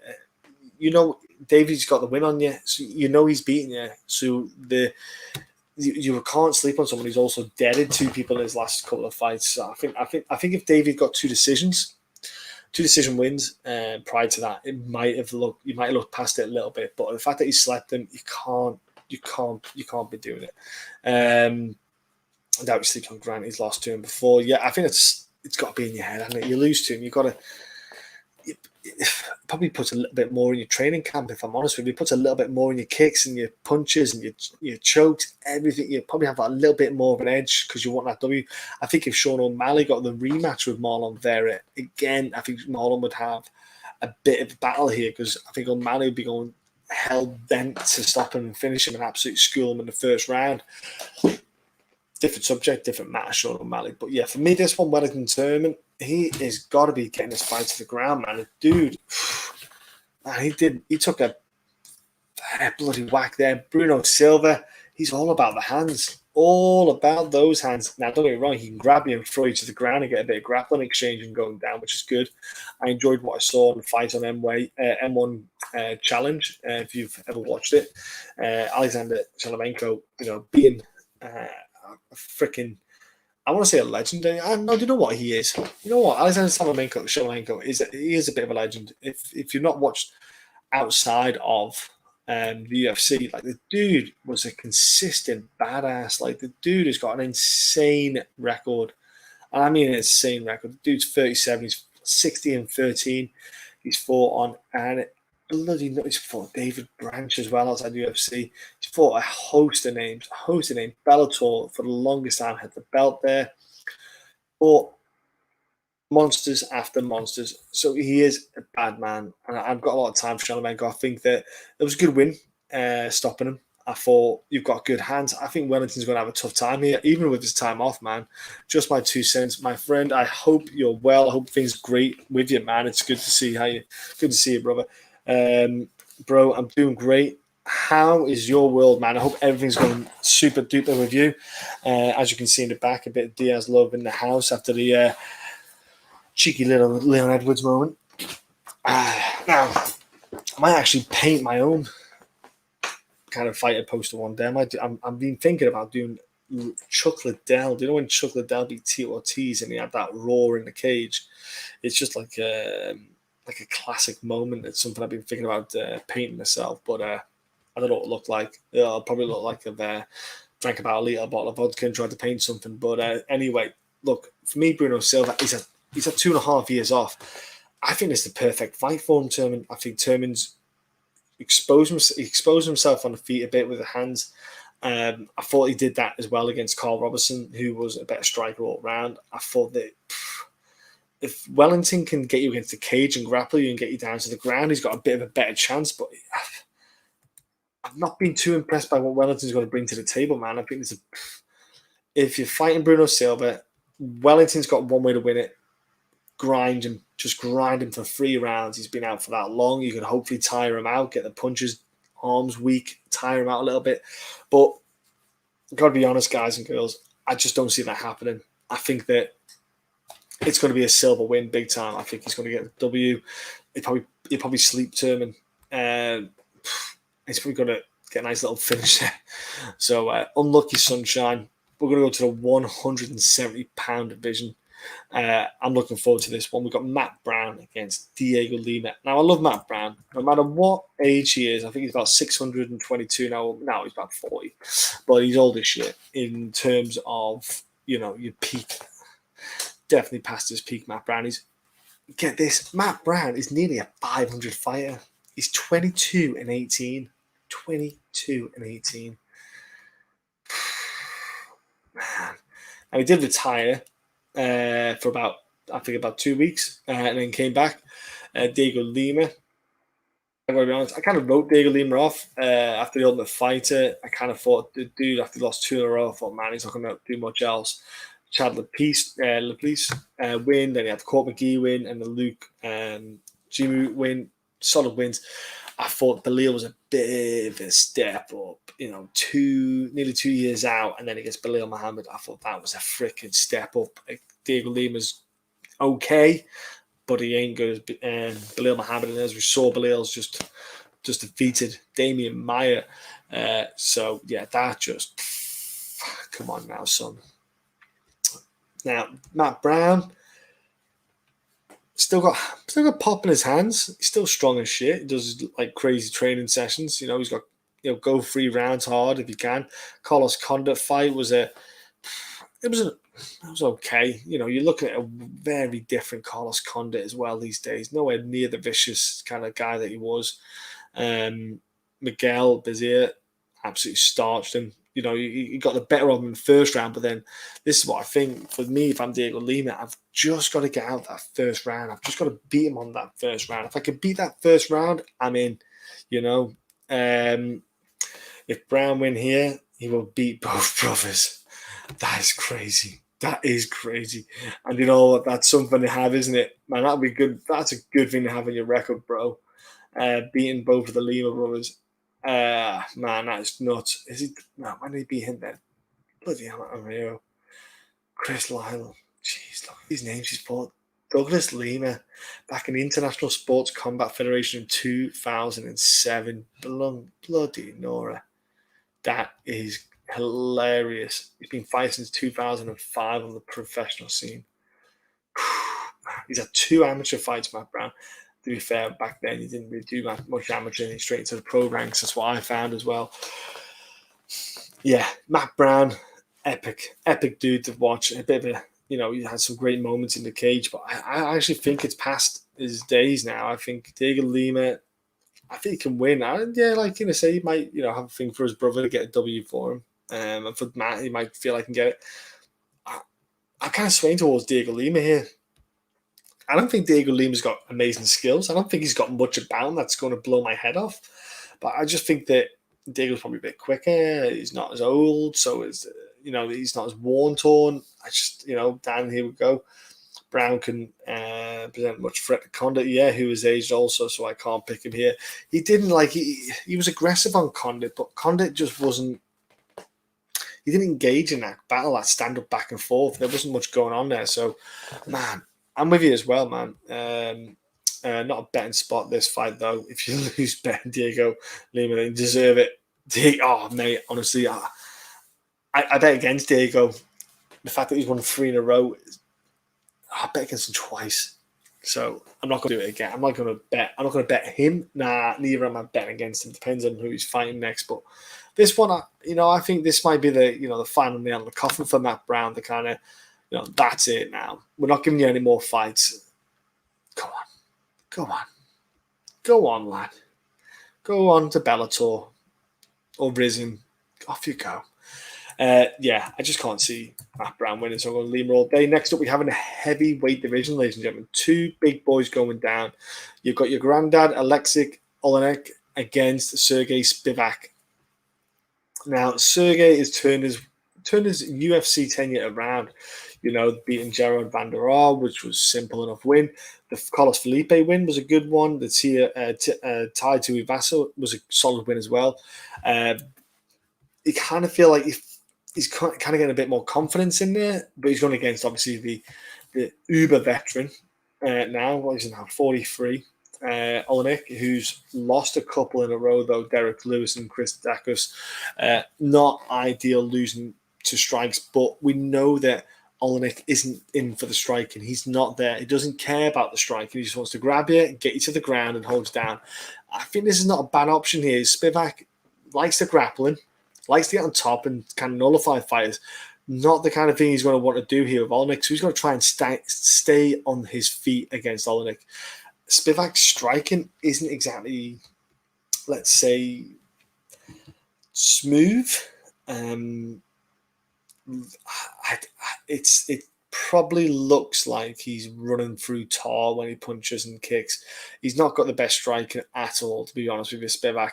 Davey's got the win on you, so he's beating you. So you can't sleep on someone who's also deaded two people in his last couple of fights. So I think if Davey got two decision wins prior to that, you might have looked past it a little bit. But the fact that he slept them, you can't be doing it. That sleep on Grant, he's lost to him before. Yeah, I think it's got to be in your head, hasn't it? You lose to him, you got to. It probably puts a little bit more in your training camp, if I'm honest with you. It puts a little bit more in your kicks and your punches and your chokes, everything. You probably have a little bit more of an edge because you want that W. I think if Sean O'Malley got the rematch with Marlon Vera, again, I think Marlon would have a bit of a battle here, because I think O'Malley would be going hell bent to stop him and finish him and absolutely school him in the first round. Different subject, different matter, Sean O'Malley. But yeah, for me, this one, Wellington Turman, he has got to be getting his fight to the ground, man. The dude, man, he took a bloody whack there. Bruno Silva, he's all about the hands, all about those hands. Now, don't get me wrong, he can grab you and throw you to the ground and get a bit of grappling exchange and going down, which is good. I enjoyed what I saw in the fight on M1 Challenge, if you've ever watched it. Alexander Shalemenko, being freaking, I want to say a legend. No, do you know what he is? You know what? Alexander Shalemenko is a bit of a legend. If you've not watched outside of the UFC, like, the dude was a consistent badass. Like, the dude has got an insane record. And I mean an insane record. The dude's 37, he's 60-13. He's fought on, and he's fought David Branch as well outside the UFC. He's fought a host of names. Bellator for the longest time had the belt there. Fought monsters after monsters. So he is a bad man. And I've got a lot of time for Shalemenko. I think that it was a good win stopping him. I thought, you've got good hands. I think Wellington's going to have a tough time here, even with his time off, man. Just my 2 cents. My friend, I hope you're well. I hope things are great with you, man. It's good to see you, brother. Bro, I'm doing great. How is your world, man? I hope everything's going super duper with you. As you can see in the back, a bit of Diaz love in the house after the cheeky little Leon Edwards moment. Now, I might actually paint my own kind of fighter poster one day. I've been thinking about doing Chuck Liddell. Do you know when Chuck Liddell beat Tito Ortiz and he had that roar in the cage? It's just like a classic moment. It's something I've been thinking about painting myself, but I don't know what it looked like. It'll probably look like I've drank about a litre bottle of vodka and tried to paint something. But anyway, look, for me, Bruno Silva, he's had 2.5 years off. I think it's the perfect fight for him, Turman. I think Turman's exposed himself on the feet a bit with the hands. I thought he did that as well against Carl Robertson, who was a better striker all round. I thought that if Wellington can get you against the cage and grapple you and get you down to the ground, he's got a bit of a better chance. But I've not been too impressed by what Wellington's going to bring to the table, man. I think if you're fighting Bruno Silva, Wellington's got one way to win it. Grind him for 3 rounds. He's been out for that long. You can hopefully tire him out, get the punches, arms weak, tire him out a little bit. But I've got to be honest, guys and girls, I just don't see that happening. I think that it's going to be a Silva win big time. I think he's going to get the W. He'll probably sleep Turman. He's probably going to get a nice little finish there. So unlucky sunshine. We're going to go to the 170 pound division. I'm looking forward to this one. We've got Matt Brown against Dhiego Lima. Now, I love Matt Brown. No matter what age he is, I think he's about 622 now. Now he's about 40. But he's old as shit in terms of, your peak. Definitely past his peak, Matt Brown. Get this, Matt Brown is nearly a 500 fighter. He's 22-18. 22-18. man. And he did retire for about 2 weeks, and then came back. Dhiego Lima. I'm gonna be honest. I kind of wrote Dhiego Lima off after the Ultimate Fighter. I kind of thought the dude after he lost 2 in a row. I thought, man, he's not going to do much else. Chad Lapice win. Then he had the Court McGee win and the Luke Jimu win. Solid wins. I thought Belil was a bit of a step up. Nearly 2 years out, and then he gets Belil Muhammad. I thought that was a freaking step up. Dhiego Lima's okay, but he ain't good as Belil Muhammad. And as we saw, Belil's just defeated Damian Maia. So yeah, that just come on now, son. Now Matt Brown still got pop in his hands. He's still strong as shit. He does like crazy training sessions. He's got go 3 rounds hard if you can. Carlos Condit fight was okay. You're looking at a very different Carlos Condit as well these days. Nowhere near the vicious kind of guy that he was. Miguel Bezir absolutely starched him. He got the better of him in the first round, but then this is what I think. For me, if I'm Dhiego Lima, I've just got to get out that first round. I've just got to beat him on that first round. If I can beat that first round, I'm in. If Brown win here, he will beat both brothers. That is crazy. That is crazy. And you know what? That's something to have, isn't it? Man, that'd be good. That's a good thing to have on your record, bro. Beating both of the Lima brothers. Man, that is nuts. Is he? No, when did he beat him then? Bloody hell, Rio. Chris Lyle. Jeez, look at these names he's put. Douglas Lima, back in the International Sports Combat Federation in 2007. Bloody Nora. That is hilarious. He's been fighting since 2005 on the professional scene. He's had 2 amateur fights, Matt Brown. To be fair, back then he didn't really do much amateur, and straight into the pro ranks. That's what I found as well. Yeah, Matt Brown, epic dude to watch. A bit of a, he had some great moments in the cage, but I actually think it's past his days now. I think Dhiego Lima, I think he can win. Say he might, have a thing for his brother to get a W for him. And for Matt, he might feel like he can get it. I'm kind of swaying towards Dhiego Lima here. I don't think Dhiego Lima's got amazing skills. I don't think he's got much about him that's going to blow my head off. But I just think that Dhiego's probably a bit quicker. He's not as old, so he's not as worn-torn. Dan, here we go. Brown can present much threat to Condit, who is aged also, so I can't pick him here. He didn't he was aggressive on Condit, but Condit just wasn't. He didn't engage in that battle, that stand up back and forth. There wasn't much going on there. So, man, I'm with you as well, man. Not a betting spot this fight though. If you lose betting Dhiego Lima, then you deserve it. Mate, honestly, I bet against Dhiego. The fact that he's won 3 in a row, I bet against him twice. So I'm not going to do it again. I'm not going to bet. I'm not going to bet him. Nah, neither am I betting against him. Depends on who he's fighting next. But this one, I think this might be the final nail in the coffin for Matt Brown. The kind of, that's it now. We're not giving you any more fights. Go on, lad. Go on to Bellator or Risen. Off you go. I just can't see Matt Brown winning, so I'm going to Lima all day. Next up, we have in a heavyweight division, ladies and gentlemen. 2 big boys going down. You've got your granddad, Aleksei Oleinik, against Sergey Spivak. Now, Sergey has turned his UFC tenure around. Beating Gerard Van der Aar, which was simple enough win. The Carlos Felipe win was a good one. The Tai Tuivasa was a solid win as well. You kind of feel like he's kind of getting a bit more confidence in there, but he's going against obviously the uber veteran now. What is he now? 43. Oleinik, who's lost a couple in a row though. Derek Lewis and Chris Dacus. Not ideal losing to strikes, but we know that Oleinik isn't in for the striking. He's not there. He doesn't care about the striking. He just wants to grab you and get you to the ground and hold down. I think this is not a bad option here. Spivak likes the grappling, likes to get on top and kind of nullify fighters. Not the kind of thing he's going to want to do here with Oleinik. So he's going to try and stay on his feet against Oleinik. Spivak's striking isn't exactly, let's say, smooth. it probably looks like he's running through tar when he punches and kicks. He's not got the best striking at all, to be honest with you, Spivak.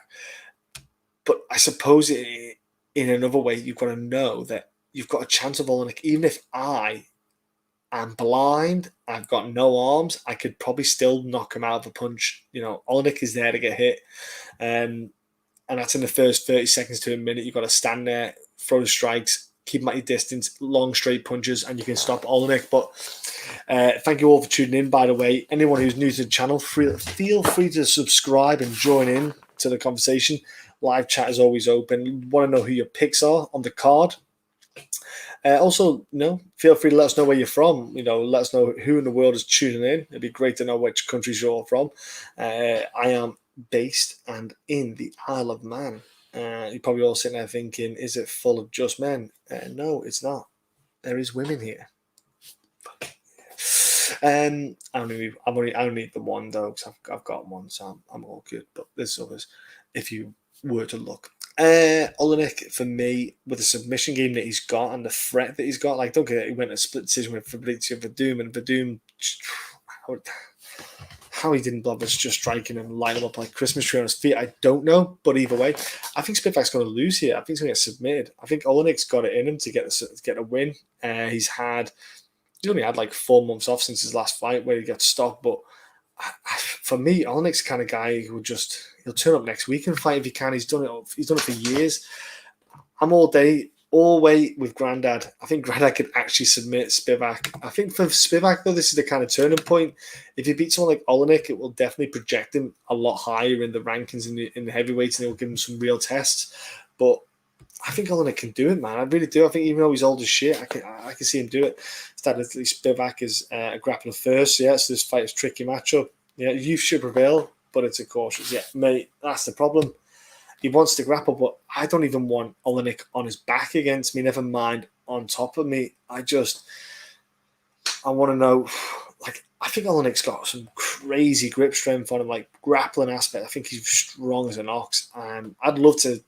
But I suppose in another way, you've got to know that you've got a chance of Oleinik. Even if I am blind, I've got no arms, I could probably still knock him out of a punch. Oleinik is there to get hit. And that's in the first 30 seconds to a minute. You've got to stand there, throw the strikes, keep them at your distance, long straight punches, and you can stop Oleinik. But thank you all for tuning in, by the way. Anyone who's new to the channel, feel free to subscribe and join in to the conversation. Live chat is always open. Want to know who your picks are on the card? Also, feel free to let us know where you're from. Let us know who in the world is tuning in. It'd be great to know which countries you're from. I am based and in the Isle of Man. You're probably all sitting there thinking, is it full of just men? No, it's not. There is women here. I only need the one though, because I've got one, so I'm all good. But there's others if you were to look. Oleinik, for me, with the submission game that he's got and the threat that he's got, like, don't get it, he went a split decision with Fabrizio Verdum, and Verdum, how he didn't bother just striking him and line him up like Christmas tree on his feet, I don't know. But either way, I think Spivak's going to lose here. I think he's going to get submitted. I think Oleinik's got it in him to get a win. He's only had like 4 months off since his last fight where he got stopped, but for me, Oleinik's the kind of guy who he'll turn up next week and fight if he can. He's done it for years. I'm all way with Grandad. I think Grandad could actually submit Spivak. I think for Spivak, though, this is the kind of turning point. If he beats someone like Oleinik, it will definitely project him a lot higher in the rankings in the heavyweights, and it will give him some real tests. But I think Oleinik can do it, man. I really do. I think even though he's old as shit, I can see him do it. Statistically, Spivak is a grappler first, so this fight is a tricky matchup. Youth should prevail, but it's a cautious. Mate, that's the problem. He wants to grapple, but I don't even want Oleinik on his back against me, never mind on top of me. I want to know, like, I think Oleinik's got some crazy grip strength on him, like grappling aspect. I think he's strong as an ox. I'd love to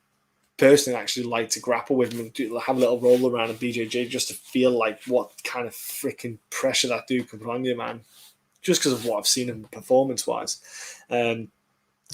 personally actually like to grapple with him and have a little roll around in BJJ just to feel like what kind of freaking pressure that dude can put on you, man. Just because of what I've seen him performance-wise.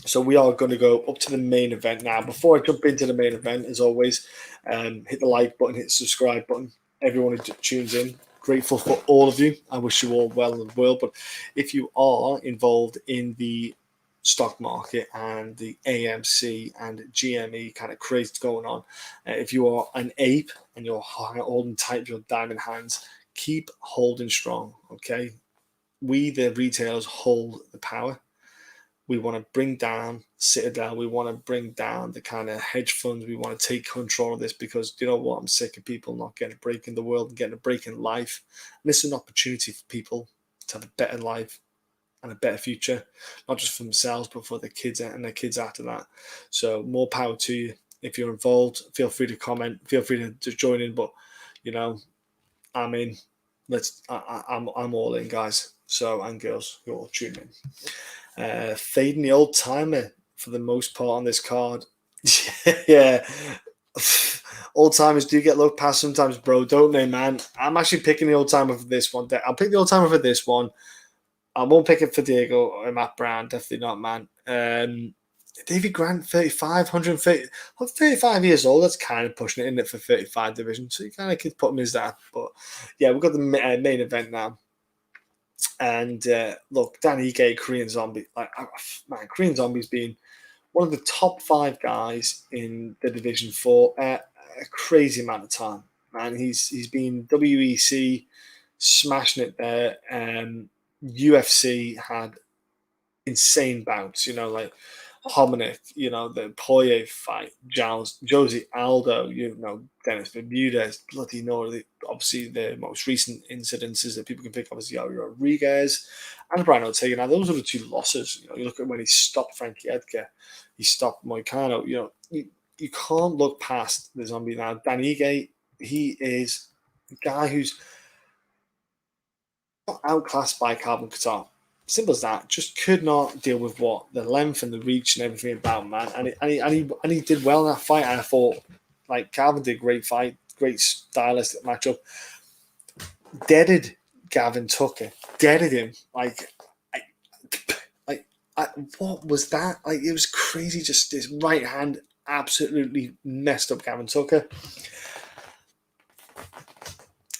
So we are going to go up to the main event now. Before I jump into the main event, as always, hit the like button, hit the subscribe button. Everyone who tunes in, grateful for all of you. I wish you all well in the world. But if you are involved in the stock market and the AMC and GME kind of craze going on, if you are an ape and you're holding tight with your diamond hands, keep holding strong, okay? We, the retailers, hold the power. We want to bring down Citadel. We want to bring down the kind of hedge funds. We want to take control of this because, you know what, I'm sick of people not getting a break in the world and getting a break in life. And this is an opportunity for people to have a better life and a better future, not just for themselves, but for their kids and their kids after that. So more power to you. If you're involved, feel free to comment. Feel free to join in. But, I'm in. I'm all in, guys. So, and girls who all tune in. Fading the old timer for the most part on this card. Yeah. Old timers do get looked past sometimes, bro, don't they, man? I'm actually picking the old timer for this one. I'll pick the old timer for this one. I won't pick it for Dhiego or Matt Brown. Definitely not, man. David Grant, 35, 35 years old. That's kind of pushing it, isn't it, for 35 division? So you kind of could put him as that. But yeah, we've got the main event now. And look, Dhiego, Korean Zombie. Korean Zombie's been one of the top 5 guys in the division for a crazy amount of time. Man, he's been WEC smashing it there. UFC had insane bouts, like Hominick, the Poirier fight, Josie Aldo, Dennis Bermudez, bloody obviously the most recent incidences that people can pick up as Yair Rodriguez and Brian Ortega. Now, those are the 2 losses. You look at when he stopped Frankie Edgar, he stopped Moicano. You can't look past the Zombie now. Dhiego, he is a guy who's not outclassed by Calvin Qatar. Simple as that. Just could not deal with what the length and the reach and everything about, man. And he did well in that fight. And I thought, like, Calvin did a great fight, great stylistic matchup. Deaded Gavin Tucker. Deaded him. What was that? Like, it was crazy. Just this right hand absolutely messed up Gavin Tucker.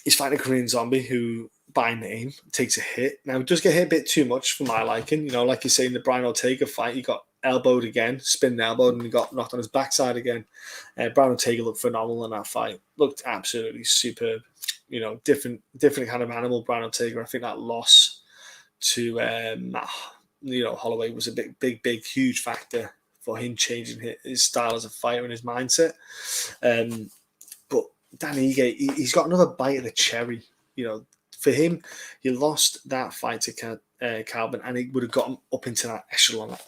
He's fighting a Korean Zombie who, by name, takes a hit. Now, he does get hit a bit too much for my liking. You know, like you say in the Brian Ortega fight, he got elbowed again, spin elbowed, and he got knocked on his backside again. Brian Ortega looked phenomenal in that fight. Looked absolutely superb. You know, different kind of animal, Brian Ortega. I think that loss to Holloway was a big, huge factor for him changing his style as a fighter and his mindset. But Dan Ige, he's got another bite of the cherry. You know, for him, he lost that fight to Calvin, and he would have gotten up into that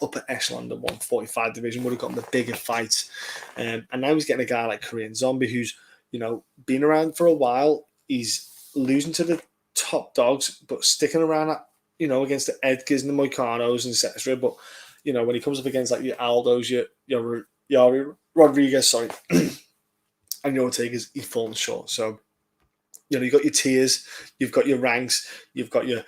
upper echelon, the 145 division, would have gotten the bigger fights. And now he's getting a guy like Korean Zombie, who's, you know, been around for a while. He's losing to the top dogs, but sticking around at, you know, against the Edgars and the Moicanos and etc. But, you know, when he comes up against like your Aldos, your Rodriguez, sorry, and your Ortega's, he's falling short. So, you know, you've got your tiers, you've got your ranks, you've got your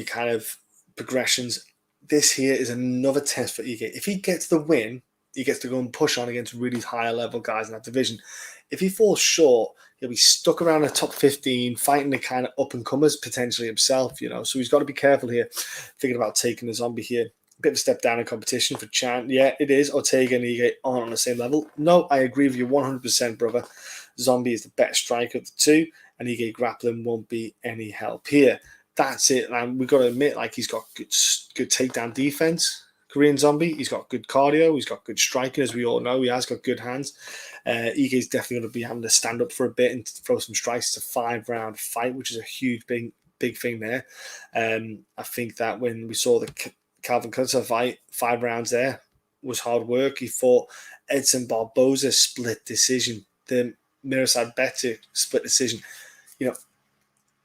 kind of progressions. This here is another test for Ige. If he gets the win, he gets to go and push on against really higher level guys in that division. If he falls short, he'll be stuck around the top 15, fighting the kind of up-and-comers potentially himself, you know. So he's got to be careful here, thinking about taking the Zombie here. A bit of a step down in competition for Chan. Yeah, it is. Ortega and Ige aren't on the same level. No, I agree with you 100%, brother. Zombie is the better striker of the two, and Ige grappling won't be any help here. That's it, and we've got to admit, like, he's got good takedown defense. Korean Zombie, he's got good cardio, he's got good striking, as we all know. He has got good hands. Ige's definitely going to be having to stand up for a bit and throw some strikes. It's a 5-round fight, which is a huge, big thing there. I think that when we saw the Calvin Cutter fight, 5 rounds there was hard work. He fought Edson Barboza split decision, the Mirsad Bektic split decision. You know,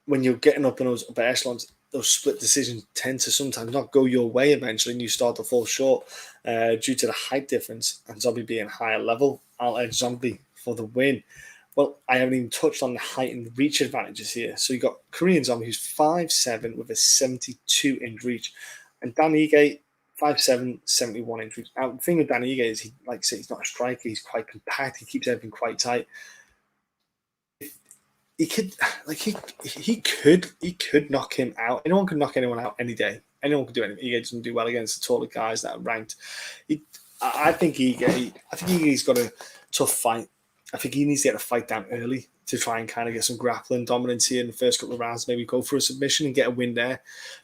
when you're getting up in those upper echelons, those split decisions tend to sometimes not go your way eventually, and you start to fall short due to the height difference and Zombie being higher level. I'll edge Zombie for the win. Well, I haven't even touched on the height and reach advantages here. So you got Korean Zombie, who's 5'7" with a 72-inch reach, and Dan Ige, 5'7", 71-inch reach. Now, the thing with Dan Ige is, he, like I say, he's not a striker. He's quite compact. He keeps everything quite tight. He could knock him out. Anyone can knock anyone out any day. Anyone can do anything. Ige doesn't do well against the taller guys that are ranked. I think Ige's got a tough fight. I think he needs to get a fight down early to try and kind of get some grappling dominance here in the first couple of rounds. Maybe go for a submission and get a win there.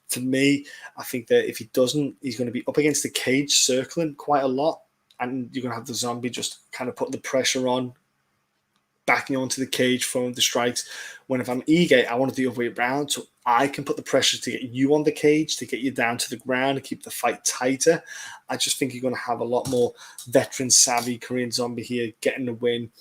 For me, I think that if he doesn't, he's going to be up against the cage circling quite a lot, and you're going to have the Zombie just kind of put the pressure on, backing onto the cage, throwing the strikes. When if I'm Ige, I want to do the other way around, so I can put the pressure to get you on the cage, to get you down to the ground, and keep the fight tighter. I just think you're going to have a lot more veteran savvy Korean Zombie here getting the win.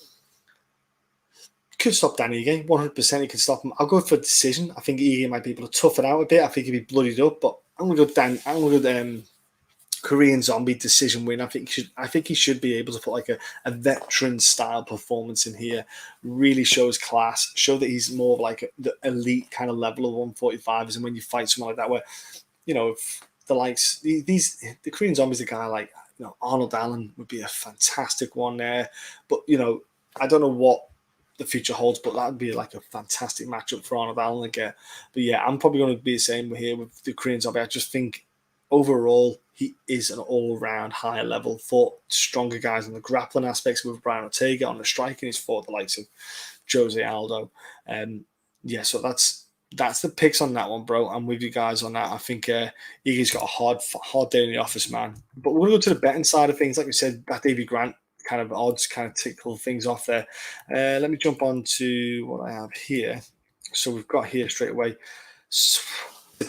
Could stop Dan Ige, 100%. He could stop him. I'll go for a decision. I think Ige might be able to tough it out a bit. I think he'd be bloodied up, but I'm going to go Korean Zombie decision win. I think he should be able to put like a veteran style performance in here. Really show his class, show that he's more of like the elite kind of level of 145s. And when you fight someone like that, where, you know, if the likes the Korean Zombie's a guy like, you know, Arnold Allen would be a fantastic one there. But, you know, I don't know what the future holds, but that would be like a fantastic matchup for Arnold Allen again. But yeah, I'm probably going to be the same here with the Korean Zombie. I just think overall, he is an all-round higher level. Fought stronger guys on the grappling aspects with Brian Ortega. On the striking, he's fought the likes of Jose Aldo. So that's the picks on that one, bro. I'm with you guys on that. I think Iggy's got a hard day in the office, man. But we're going to go to the betting side of things. Like we said, that Davey Grant kind of odds kind of tickle things off there. Let me jump on to what I have here. So we've got here straight away. So,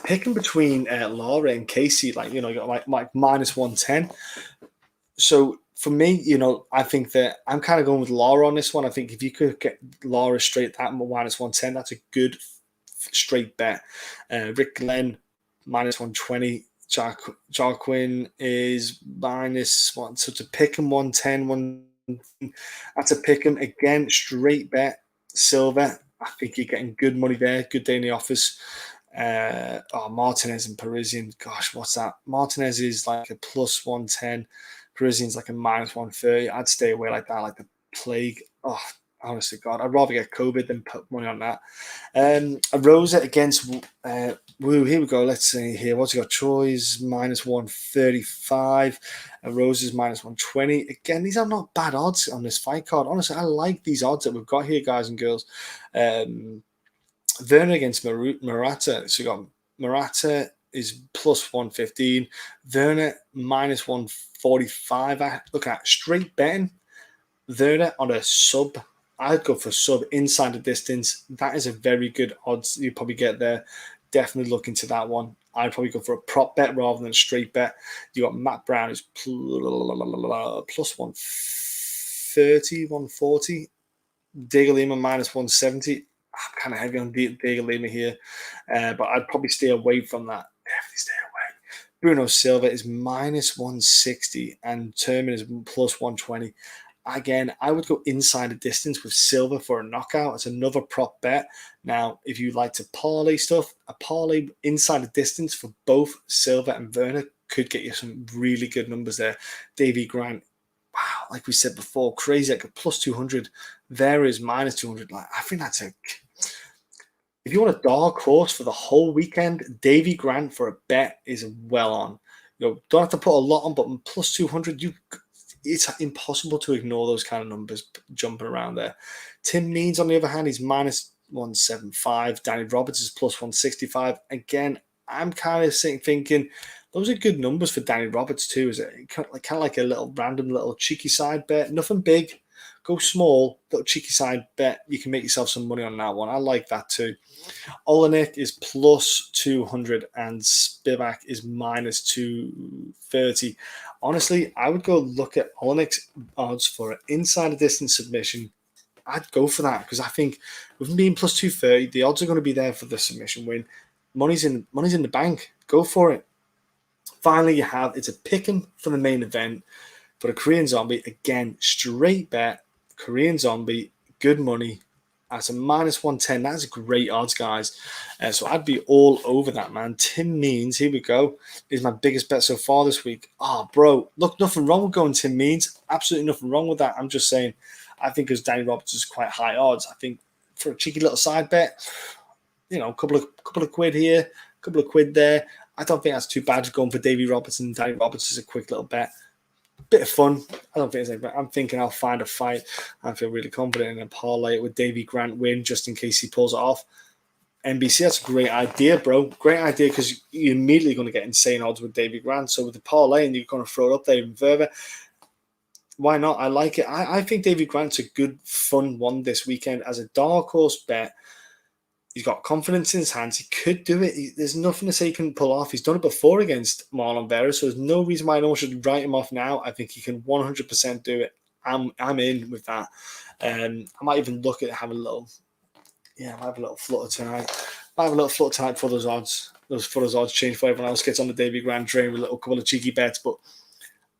picking between Lara and Casey, like, you know, you got like minus 110. So for me, you know, I think that I'm kind of going with Lara on this one. I think if you could get Lara straight at minus 110, that's a good straight bet. Rick Glenn, minus 120. Joaquim is minus one. So to pick him 110, that's a pick him again, straight bet. Silva, I think you're getting good money there. Good day in the office. Martinez and Parisian. Gosh, what's that? Martinez is like a plus 110. Parisian's like a minus 130. I'd stay away like that, like the plague. Oh, honestly, God, I'd rather get COVID than put money on that. Erosa against Woo. Here we go. Let's see here. What's he got? Choi's minus 135. Erosa's minus 120. Again, these are not bad odds on this fight card. Honestly, I like these odds that we've got here, guys and girls. Virna against Murata. So you got Murata is plus 115. Virna minus 145. I look at straight betting. Vera on a sub. I'd go for sub inside the distance. That is a very good odds you probably get there. Definitely look into that one. I'd probably go for a prop bet rather than a straight bet. You got Matt Brown is plus 130, 140. Dhiego Lima minus 170. I'm kind of heavy on Dhiego Lima here, but I'd probably stay away from that. Definitely stay away. Bruno Silva is minus 160 and Turman is plus 120. Again, I would go inside the distance with Silva for a knockout. It's another prop bet. Now, if you like to parlay stuff, a parlay inside the distance for both Silva and Virna could get you some really good numbers there. Davey Grant, wow, like we said before, crazy, like a plus 200. Vera is minus 200. Like, I think that's a... If you want a dark horse for the whole weekend, Davey Grant for a bet is well on. Don't have to put a lot on, but plus 200, it's impossible to ignore those kind of numbers jumping around there. Tim Means, on the other hand, he's minus 175. Danny Roberts is plus 165. Again, I'm kind of thinking those are good numbers for Danny Roberts too. Is it kind of like a little random little cheeky side bet? Nothing big. Go small, little cheeky side bet. You can make yourself some money on that one. I like that too. Oleinik is plus 200 and Spivak is minus 230. Honestly, I would go look at Oleinik's odds for an inside distance submission. I'd go for that because I think with him being plus 230, the odds are going to be there for the submission win. Money's in the bank. Go for it. Finally, it's a pick 'em for the main event for the Korean Zombie. Again, straight bet. Korean Zombie, good money. That's a minus 110. That's great odds, guys. So I'd be all over that, man. Tim Means, here we go, is my biggest bet so far this week. Oh, bro, look, nothing wrong with going Tim Means. Absolutely nothing wrong with that. I'm just saying, I think because Danny Roberts is quite high odds, I think for a cheeky little side bet, a couple of quid here, a couple of quid there. I don't think that's too bad going for Davey Roberts and Danny Roberts is a quick little bet. Bit of fun. I don't think it's like that. I'm thinking I'll find a fight. I feel really confident in a parlay it with Davey Grant win just in case he pulls it off. NBC, that's a great idea, bro. Great idea because you're immediately going to get insane odds with Davey Grant. So with the parlay and you're going to throw it up there even further, why not? I like it. I think Davey Grant's a good, fun one this weekend as a dark horse bet. He's got confidence in his hands. He could do it. There's nothing to say he can pull off. He's done it before against Marlon Vera, so there's no reason why no one should write him off now. I think he can 100% do it. I'm in with that. I might even look at having a little flutter tonight. I have a little flutter tonight for those odds. For those odds change for everyone else gets on the Davey Grant train with a little couple of cheeky bets. But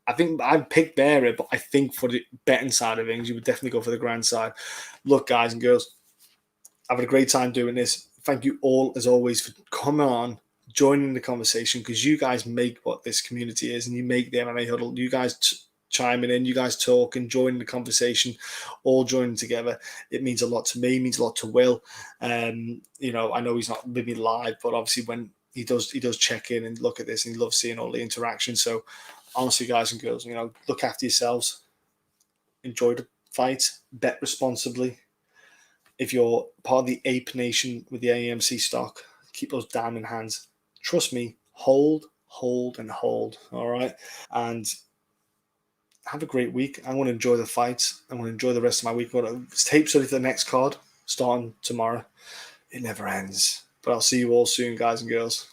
I think I'd pick Vera, but I think for the betting side of things, you would definitely go for the Grand side. Look, guys and girls, I've had a great time doing this. Thank you all, as always, for coming on, joining the conversation, because you guys make what this community is, and you make the MMA Huddle. You guys chiming in, you guys talking, joining the conversation, all joining together. It means a lot to me, means a lot to Will. I know he's not with me live, but obviously when he does check in and look at this, and he loves seeing all the interaction. So honestly, guys and girls, look after yourselves, enjoy the fight, bet responsibly. If you're part of the Ape Nation with the AMC stock, keep those diamond hands. Trust me, hold, and hold. All right. And have a great week. I want to enjoy the fights. I want to enjoy the rest of my week. I want to tape study for the next card starting tomorrow. It never ends. But I'll see you all soon, guys and girls.